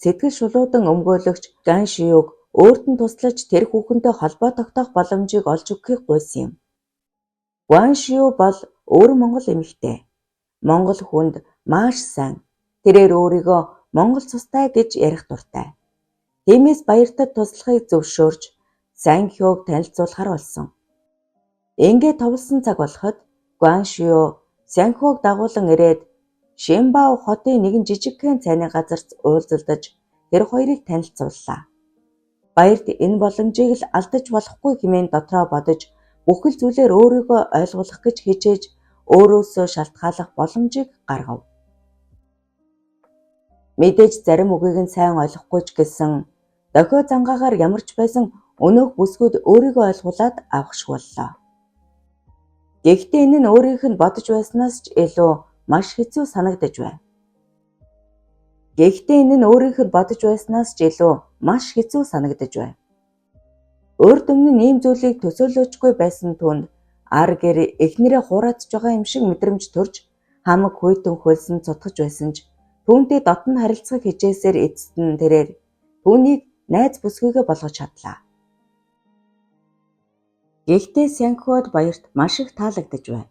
сэтгэл шулуудан өмгөөлөгч Ганшиюг өөрт нь туслаж тэр хүүхэнтэй холбоо тогтоох боломжийг олж өгөхийг гуйсан юм. Ганшию бол өөр монгол эмэгтэй. Монгол хүнд маш сайн. Тэрээр өөрийгөө монгол цустай гэж ярих дуртай. Тиймээс Баяртад туслахыг зөвшөөрж Сянхёг танилцуулахар болсон. Ингээд товлсон цаг болоход Ганшию Сянхёг дагуулan ирээд Шимбао хотын нэгэн жижигхэн цайны газарт уулзалдаж тэр хоёрыг танилцууллаа. Баярд энэ боломжийг л алдаж болохгүй хэмээн дотроо бодож бүхэл зүйлээр өөрийгөө ойлгуулах гэж хичээж өөрөөсөө шалтгааллах боломжийг гаргав. Мэдээж зарим үгийг нь сайн ойлгохгүй ч гэсэн дохио зангаагаар ямар ч байсан өнөөх бүсгүүд өөрийгөө ойлгуулад авах шиг боллоо. Гэхдээ энэ нь өөрийнх нь бодож байснаас ч илүү маш хэцүү санагдаж байв. Урд өмнө ийм зүйлийг төсөөлөөжгүй байсан түнд ар гэр эхнэрээ хураадж байгаа юм шиг мэдрэмж төрж хамаг хүйтэн хөлсөн цутгаж байсан ч түүнтэй дотн харилцах хичээсээр эцэст нь тэрээр түүнийг найз бүсгүйгээ болгож чадлаа. Гэхдээ Сянхуд баярт маш их таалагдж байв.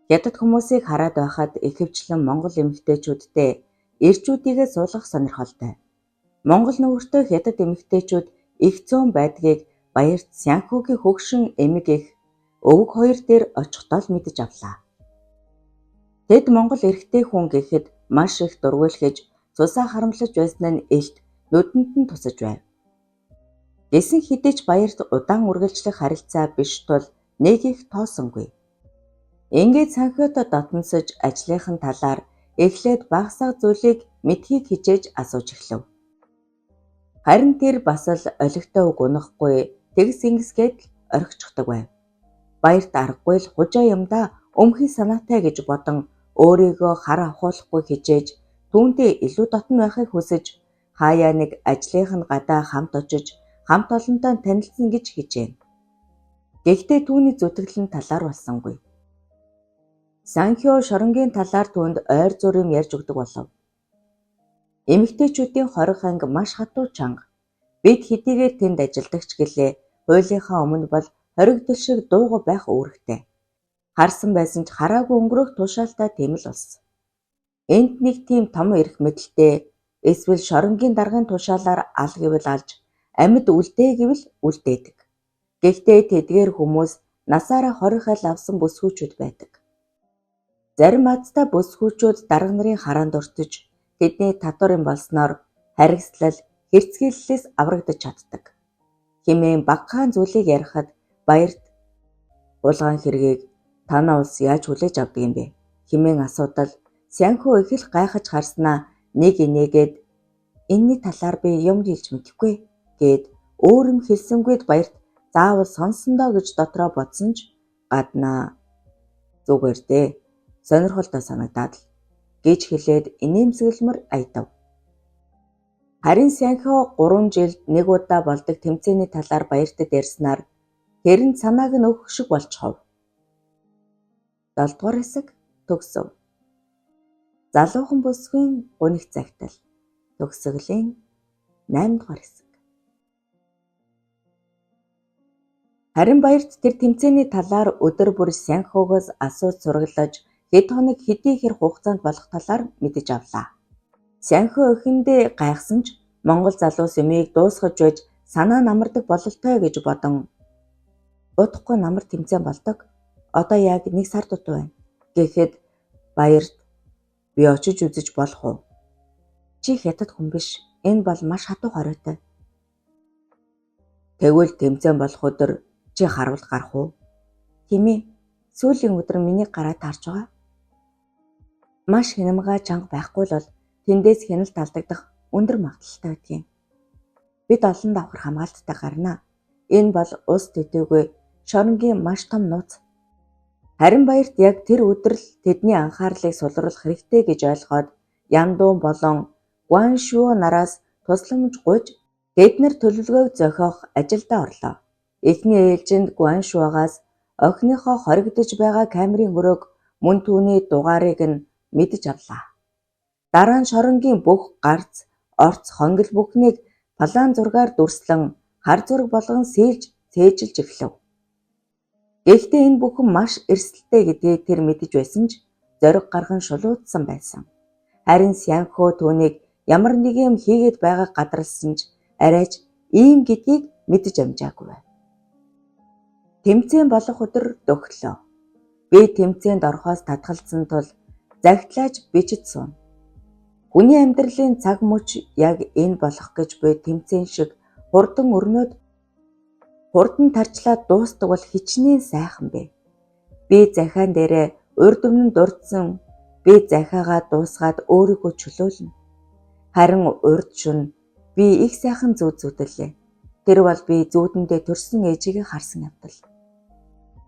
Хятад хүмүүсийг хараад байхад ихэвчлэн монгол эмэгтэйчүүдтэй эрчүүдийгээ суулгах сонирхолтой. Монгол нүүртэй хятад эмэгтэйчүүд их зөөн байдгийг баярт Сянхугийн хөгшин эмэг их өвөг хоёр дээр очихдоо л мэдэж авлаа. Тэд монгол эрэгтэй хүн гэхэд маш их дургуйлхэж цусаа харамлаж байсан нь элт нүдэнд нь тусаж байв. Гэсэн хэдий ч баярт удаан үргэлжлэх харилцаа биш тул нэг их тоосонгүй. Ингээд Сянхуйтой дотносож ажлынхан талаар эхлээд багасаа зүйлийг мэдхийг хичээж асууж эхлэв. Харин тэр бас л олигтой үг унахгүй тэгс ингэсгээд орхичихдаг байв. Баярт аргагүй л хужаа юмдаа өмхий санаатай гэж бодон өөрийгөө хар авахуулахгүй хичээж түүнтэй илүү дотн байхыг хүсэж хаяа нэг ажлынхан гадаа хамт очиж хамт олонтой танилцсан гэж хичээв. Гэхдээ түүний зүтгэл нь талаар болсонгүй. Санхио шоронгийн талаар түүнд ойр зур юм ярьж өгдөг болов. Эмэгтэйчүүдийн хорих анги маш хатуу чанга. Бид хэдийгээр тэнд ажилдагч гэлээ хуулийнхаа өмнө бол хоригдол шиг дууга байх үүрэгтэй. Харсан байсан ч хараагүй өнгөрөх тушаалтай тийм л болсон. Энд нэг тийм том эрх мэдэлтэй эсвэл шоронгийн даргын тушаалаар ал гэвэл алж амьд үлдээ гэвэл үлдээдэг. Гэхдээ тэдгээр хүмүүс насаараа хорихол авсан бүсгүйчүүд байдаг. Зарим азтай бүсгүйчүүд дарга нарын хараанд ортож тэдний татвар юм болсноор харгислал хэрцгийллээс аврагдаж чаддаг. Хэмээн багахан зүйлийг ярихад баярт булгаан хэргийг танаа улс яаж хүлээж авдаг юм бэ? Хэмээн асуудал Сянху их л гайхаж харснаа нэг инээгээд энэний талаар би юм хэлж мэдэхгүй гэд өөр юм хэлсэнгүйд баярт заавал сонссондоо гэж дотроо бодсон ч гаднаа зүгээр дээ сонирхолтой санагдаад л гэж хэлээд инээмсэглэмэр аятав. Харин Сянху 3 жилд нэг удаа болдог тэмцээний талаар баяртад ярьснаар тэр нь санааг нь өгөх шиг болчихов. 7 дугаар хэсэг төгсөв. Залуухан бүсгүй гуниг цагтал төгсгөлийн 8 дугаар хэсэг. Харин баярт тэр тэмцээний талаар өдөр бүр Сянхугоос асууж сургалж хэд хоног хэдий хэр хугацаанд болох талаар мэдэж авлаа. Сянху эхэндээ гайхсан ч Монгол залуус юмыг дуусгаж байж санаа намардаг бололтой гэж бодон удахгүй намар тэмцээн болдог. Одоо яг 1 сар дутуу байна. Гэхэд баярт би очиж үзэж болох уу? Чи хятад хүн биш. Энэ бол маш хатуу хориотой. Тэгвэл тэмцээн болох өдөр чи харуул гарах уу? Хэмээ. Сүүлийн өдөр миний гараа таарч байгаа. Маш хянамгаа чанга байхгүй л бол тэндээс хяналт алдагдах өндөр магадлалтай байдгийн. Бид олон давхар хамгаалттай гарнаа. Энэ бол ус төдийгүй шоронгийн маш том нууц. Харин баярт яг тэр өдөр л тэдний анхаарлыг сулруулах хэрэгтэй гэж ойлгоод Яндун болон Гуаншуо нараас тусламж гуйж тэднэр төлөвлөгөөг зохиох ажилдаа орлоо. Эхний ээлжинд Гуаншуогаас охиныхоо хоригдож байгаа камерын өрөөг мөн түүний дугаарыг нь мэдэж авлаа. Дараа нь шоронгийн бүх гарц, орц, хонгил бүхнийг план зургаар дүрслэн хар зураг болгон сэлж цээжилж эхлэв. Гэхдээ энэ бүхэн маш эрсдэлтэй гэдгийг тэр мэдэж байсан ч зориг гарган шулуутсан байсан. Харин Сянху түүнийг ямар нэг юм хийгээд байгааг гадарласан ч арайч ийм гэдгийг мэдэж амжаагүй байв. Тэмцээн болох өдөр дөхлөө. Би тэмцээнд орохоос татгалзсан тул загтлааж бичиж суун. Хүний амьдралын цаг мөч яг энэ болох гэж буй тэмцээн шиг хурдан өрнөд хурдан тарчлаад дуустдаг бол хичнээн сайхан бэ. Би захиан дээрээ урд өмнө дурдсан би захиагаа дуусгаад өөрийгөө чөлөөлнө. Харин урд шөнө би их сайхан зүүдлээ. Тэр бол би зүүдэндээ төрсөн ээжигээ харсан явдал.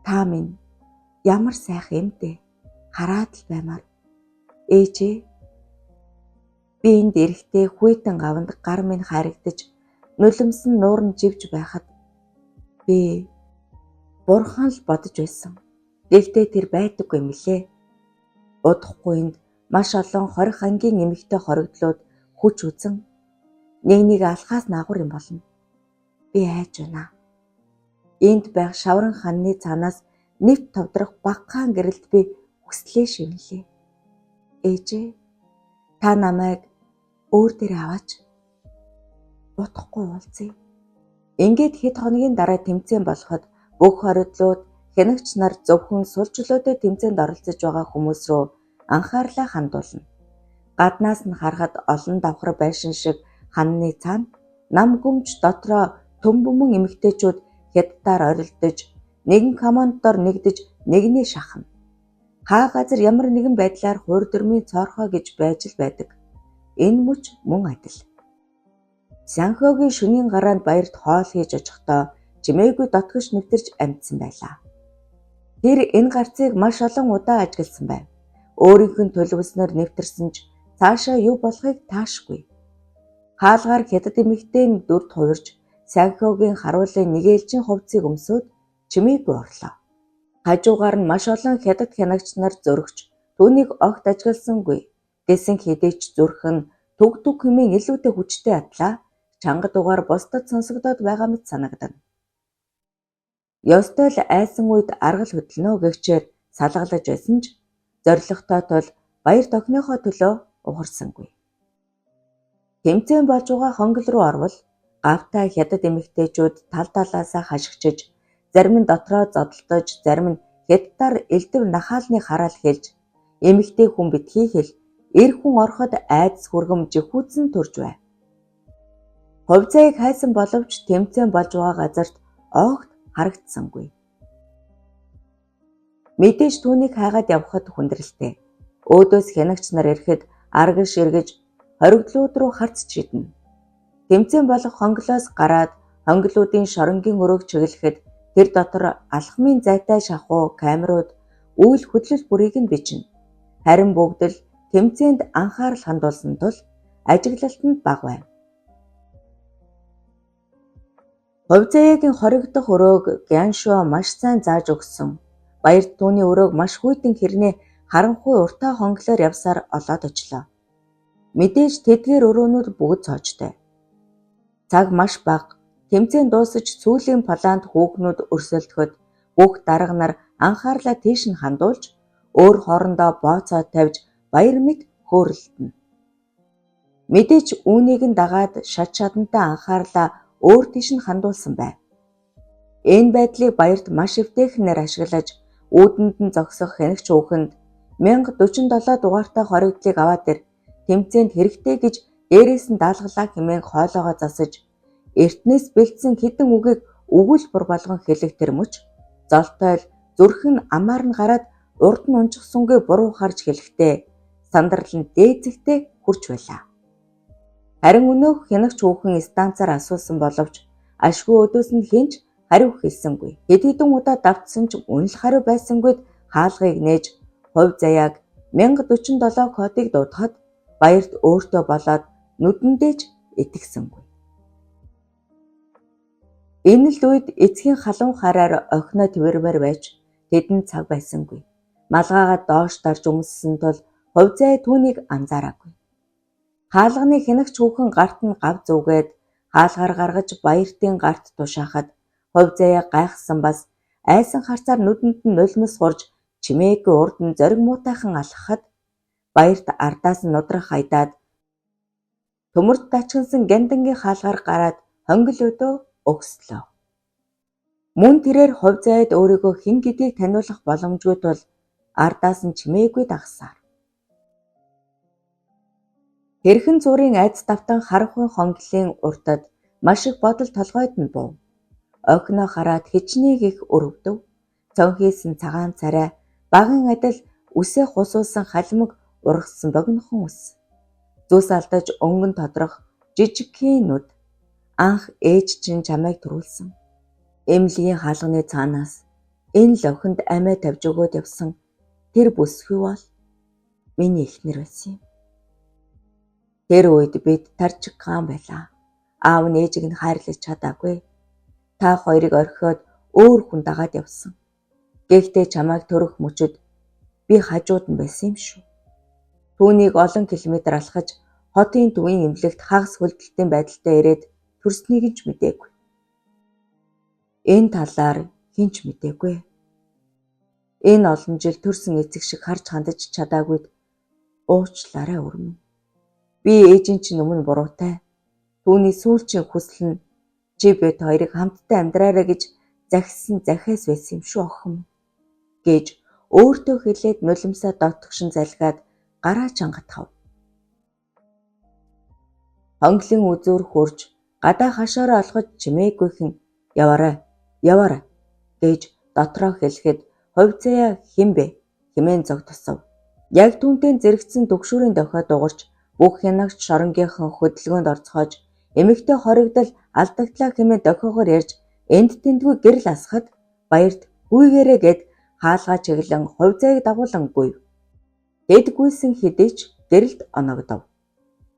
Та минь ямар сайхан юм бэ? Хараад л баймаар. Ээжээ би энд эрэхтэй хүйтэн гаванд гар минь харагдаж нулимсан нуурн живж байхад би Бурхан л бодож байсан. Гэхдээ тэр байдаггүй юм лээ. Удахгүй энд маш олон хорих ангийн эмэгтэй хоригдлууд хүч үзэн нэг алхаас наагур юм болно. Би айж байна. Энд байх шавран ханны цаанаас нэвт товдрох багахан гэрэлд би хүслээ шивнэлээ. Ээжээ, та намайг өөр дээр аваач. Утахгүй уулзъя. Ингээд хэд хоногийн дараа тэмцээн болоход бүх хоригдлууд хянагч нар зөвхөн сулчлуудад тэмцээнд оролцож байгаа хүмүүс рүү анхаарлаа хандуулна. Гаднаас нь харахад олон давхар байшин шиг ханны цаана нам гүмж дотроо төмбөмөн эмэгтэйчүүд хятадаар орилдож, нэгэн команд дор нэгдэж нэгний шахна. Хаа газар ямар нэгэн байдлаар хуур дөрмийн цоорхоо гэж байж л байдаг. Энэ мөч мөн адил. Санхиогийн шөнийн гараанд баярт хоол хийж очихдоо чимээгүй дотгош нэвтэрч амьдсан байлаа. Тэр энэ гарцыг маш олон удаа ажигласан байв. Өөрийнх нь төлөвлөснөр нэвтэрсэн ч цаашаа юу болохыг таашгүй. Хаалгаар хятад эмэгтэйн дүрд хувирж Санхиогийн харуулын нэгээлжин хувцсыг өмсөөд чимээгүй орлоо. Хажуугаар нь маш олон хятад хянагч нар зөрөгч түүнийг огт ажигласангүй. Гэсэн хэдий ч зүрх нь түг хэмээн илүүтэй хүчтэй атлаа чанга дугаар бусдад сонсогдоод байгаа мэт санагдана. Ёстой л айсан үед аргал хөдлөнө гэгчээр салгалаж байсан ч зоригтой тул баяр тохиныхоо төлөө ухарсангүй. Тэмцээн болж байгаа хонгол руу орвол гавтай хятад эмэгтэйчүүд тал талаасаа хашигчиж, зарим нь дотроо зодтолдож, зарим нь хятадаар элдв нахаалны хараал хэлж, эмэгтэй хүн битгий хэл, эр хүн ороход айдас хүргэм жихүүцэн төрж байв. Хувьцааг хайсан боловч тэмцээн болж байгаа газарт огт харагдсангүй. Мэдээж түүнийг хайгаад явхад хүндрэлтэй. Өөдөөс хянагч нар ирэхэд аргаш эргэж хоригдлууд руу харц шиднэ. Тэмцээн болох хонглоос гараад хонглуудын шоронгийн өрөөг чиглэхэд тэр дотор алхмын зайтай шахуу камерууд үйл хөдлөл бүрийг нь бичнэ. Харин бүгд л тэмцээнд анхаарал хандуулсан тул ажиглалтанд бага байв. Хувьцаагийн хоригдох өрөөг Гяншуо маш сайн зааж өгсөн. Баярт түүний өрөөг маш хүйтэн хэрнээ харанхуй уртаа хонглоор явсаар олоод очлоо. Мэдээж тэдгээр өрөөнүүд бүгд цоочтой. Цаг маш бага. Тэмцээн дуусаж сүүлийн планд хүүхнүүд өрсөлдөхөд бүх дарга нар анхаарлаа тийш нь хандуулж өөр хоорондоо бооцоо тавьж баяр мэд хөөрөлдөнө. Мэдээж үүнийг нь дагаад шат шадантай анхаарлаа өөр тийш нь хандуулсан байв. Энэ байдлыг баярт маш эвтэйхнээр ашиглаж үүдэнд нь зогсох хянагч хүүхэнд 1047 дугаартай хоригдлыг аваад ир тэмцээнд хэрэгтэй гэж дээрээс нь даалгалаа хэмээн хоолоогоо засаж эртнээс бэлдсэн хідэн үгийг өгүүлбэр болгон хэлэх тэр мөч золтойл зүрх нь амаар нь гараад урд нь унчихсангүй буруу харж хэлэхдээ сандрал нь дээцэгтэй хурж байлаа. Харин өнөөх хянагч хүүхэн станцаар асуусан боловч ашгүй өдөөс нь хинч хариу хэлсэнгүй. Хэд хэдэн удаа давтсан ч үнэл хариу байсангүйд хаалгыг нээж хувь заяаг 1047 кодыг дуудахад баярт өөртөө болоод нүдэндээ ч итгэсэнгүй. Энэ л үед эцгийн халуун хараар охиноо твэрмээр байж тэдэнд цаг байсангүй. Малгайгаа доош дарж өмссөн тул хувь зай түүнийг анзаараагүй. Хаалганы хянагч хүүхэн гарт нь гав зүгээд хаалгаар гаргаж баяртын гарт тушаахад хувь заяа гайхсан бас айсан харцаар нүдэнд нь нулимс хурж чимээгүй урд нь зориг муутайхан алхахад баярт ардаас нь нудрах хайдаад төмөрд дачгансан гяндангийн хаалгаар гараад хонгил өдөө өгслөө. Мөн тэрээр хувь зайд өөрийгөө хэн гэдгийг таниулах боломжгүй тул ардаас нь чимээгүй дагсаар. Хэрхэн зургийн айц давтан харанхуй хонглын уртад маш их бодол толгойд нь буув. Охиноо хараад хичнээн их өрөвдөв. Цонхийсэн цагаан царай, багын адил үсээ хусуулсан халимаг ургасан богинохон үс. Зүс алдаж өнгөн тодрох жижигхэн нүд. Анх ээж чинь чамайг төрүүлсэн. Эмнэлгийн хаалганы цаанаас энэ л охинд амиа тавьж өгөөд явсан тэр бүсгүй бол миний эхнэр байсан юм. Тэр үед бид тарчиг хаан байлаа. Аав нь ээжийг нь хайрлаж чадаагүй. Та хоёрыг орхиод өөр хүн дагаад явсан. Гэхдээ чамайг төрөх мөчөд би хажууд нь байсан юм шүү. Түүнийг олон километр алхаж хотын төвийн эмнэлэгт хагас хөлдөлтийн байдалтай ирээд төрснийг нь ч мэдээгүй. Энэ талаар хэн ч мэдээгүй. Энэ олон жил төрсөн эцэг шиг харж хандаж чадаагүйд уучлаарай өрмөн. Би ээжийн чинь өмнө буруутай. Түүний сүүлчийн хүсэл нь чи бид хоёрыг хамтдаа амьдраарай гэж захисан захиас байсан юм шүү охин гэж өөртөө хэлээд нулимсаа дотгошин залхиад гараа чангатав. Хонглын үзүүр хурж гадаа хашаараа олоход чимээгүйхэн яваарай гэж дотроо хэлэхэд хувь заяа хэн бэ хэмээн зогтсов. Яг түүнтэй зэрэгцсэн төгшүүрийн дохио дугарч бүх хянагч шоронгийнхан хөдөлгөөнд орцгоож эмэгтэй хоригдол алдагдлаа хэмээн дохиогоор ярьж энд тэндгүй гэрэл асахад баярт гүйгээрээ гэд хаалгаа чиглэн хувь заяаг дагуулan гүйв. Дэд гүйсэн хэдий ч гэрэлд оногдов.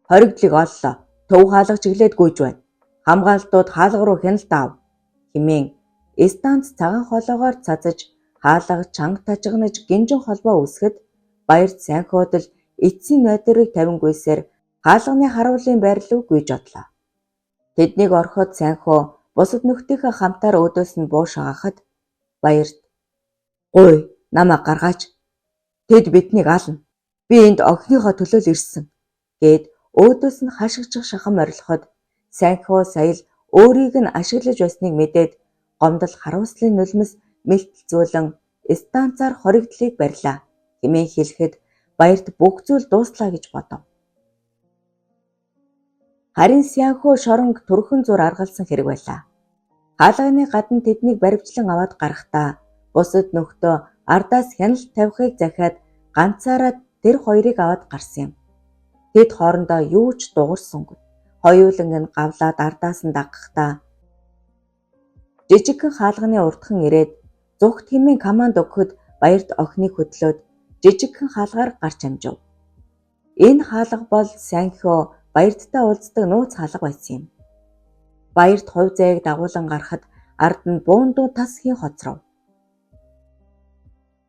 Хоригдлыг оллоо. Төв хаалга чиглээд гүйж байна. Хамгаалтууд хаалга руу хяналт аав хэмээн станц цагаан хоолоогоор цацаж хаалга чанга тажигнаж гинжин холбоо үүсгэд баярт сайнхөөдөл эцсийн найдварыг тавин гүйсээр хаалганы харуулын байр руу гүйж одлоо. Тэднийг ороход сайнхөө бусад нөхдийнхөө хамтаар өөдөөс нь буу шагаахад баярт "Гуй, намайг гаргаач. Тэд биднийг ална. Би энд охиныхоо төлөө л ирсэн" гэд өөдөөс нь хашгичих шахам орилоход сайнхөө сая л өөрийг нь ашиглаж байсныг мэдээд гомдол харуулслын нулимс мэлтэлцүүлэн станцаар хоригдлыг барьлаа хэмээн хэлэхэд баярт бүх зүйл дууслаа гэж бодов. Харин сайнхөө шоронг төрхөн зур аргалсан хэрэг байлаа. Хаалганы гадна тэднийг баривчлан аваад гарахдаа бусад нөхдөө ардаас хяналт тавихыг захиад ганцаараа тэр хоёрыг аваад гарсан юм. Тэд хоорондоо юу ч дуурсангүй. Хоёуланг нь гавлаад ардаас нь дагахдаа жижигхэн хаалганы урдхан ирээд зүгт хэмээн команд өгөхөд баярт охиныг хөдлөөд жижигхэн хаалгаар гарч амжив. Энэ хаалга бол сайнхөө баярттай уулздаг нууц хаалга байсан юм. Баярт хувь заяаг дагуулan гарахад ард нь буундуу тас хийн хоцров.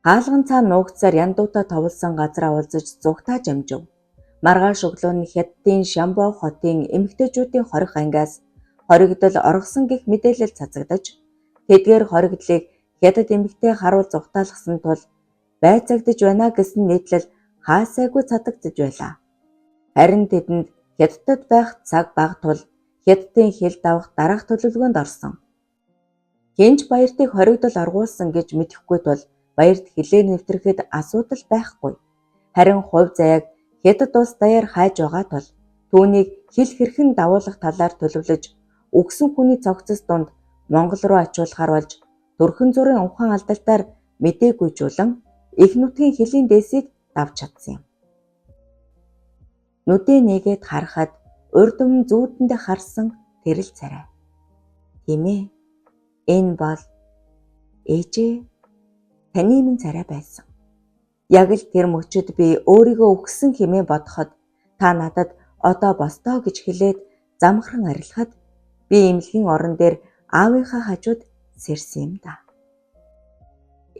Хаалган цаана нуугцаар яндуутай товлсон газраа уулзаж зүгтааж амжив. Маргааш өглөө нь Хятадын Шамбо хотын эмэгтэйчүүдийн хорих ангиас хоригдол оргосон гэх мэдээлэл цацагдаж, тэдгээр хоригдлыг Хятад эмэгтэй харуул зүгтаалгасан тул байцаагдж байна гэсэн нийтлэл хаасайгүй цадагдж байлаа. Харин тэдэнд Хятадд байх цаг бага тул Хятадын хил давах дараах төлөвлөгөөнд орсон. Хинч баяртыг хоригдол оргуулсан гэж мэдэхгүй тул баярт хилээр нэвтрэхэд асуудал байхгүй. Харин хувь заяаг Хятад улс даяар хайж байгаа тул түүнийг хил хэрхэн дагуулах талаар төлөвлөж өгсөн хүний цогцос дунд Монгол руу ачуулахар болж төрхөн зургийн ухаан алдалтаар мэдээгүйжүүлэн их нутгийн хилийн дээсийг давж чадсан юм. Нүдээ нэгээд харахад урд өмнө зүүдэндээ харсан тэрэл царай. Тийм ээ. Энэ бол ээжээ таны минь царай байсан. Яг л тэр мөчөд би өөрийгөө өгсөн хэмээн бодоход та надад одоо бостоо гэж хэлээд замхран арилахад би эмнэлгийн орон дээр аавынхаа хажууд сэрсэн юм да.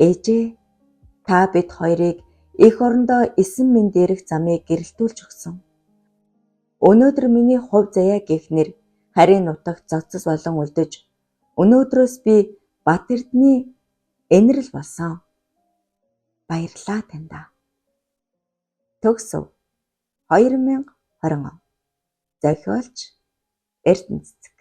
Ээжээ та бид хоёрыг эх орондоо эсэн минь дээрх замыг гэрэлтүүлж өгсөн. Өнөөдөр миний хувь заяа гэхнэр харийн нутагт цогцос болон үлдэж өнөөдрөөс би Бат Эрдэнэ энэрл болсон. Баярлалаа таньда. Төгсөв 2020 он. Зохиолч Эрдэнэцэг.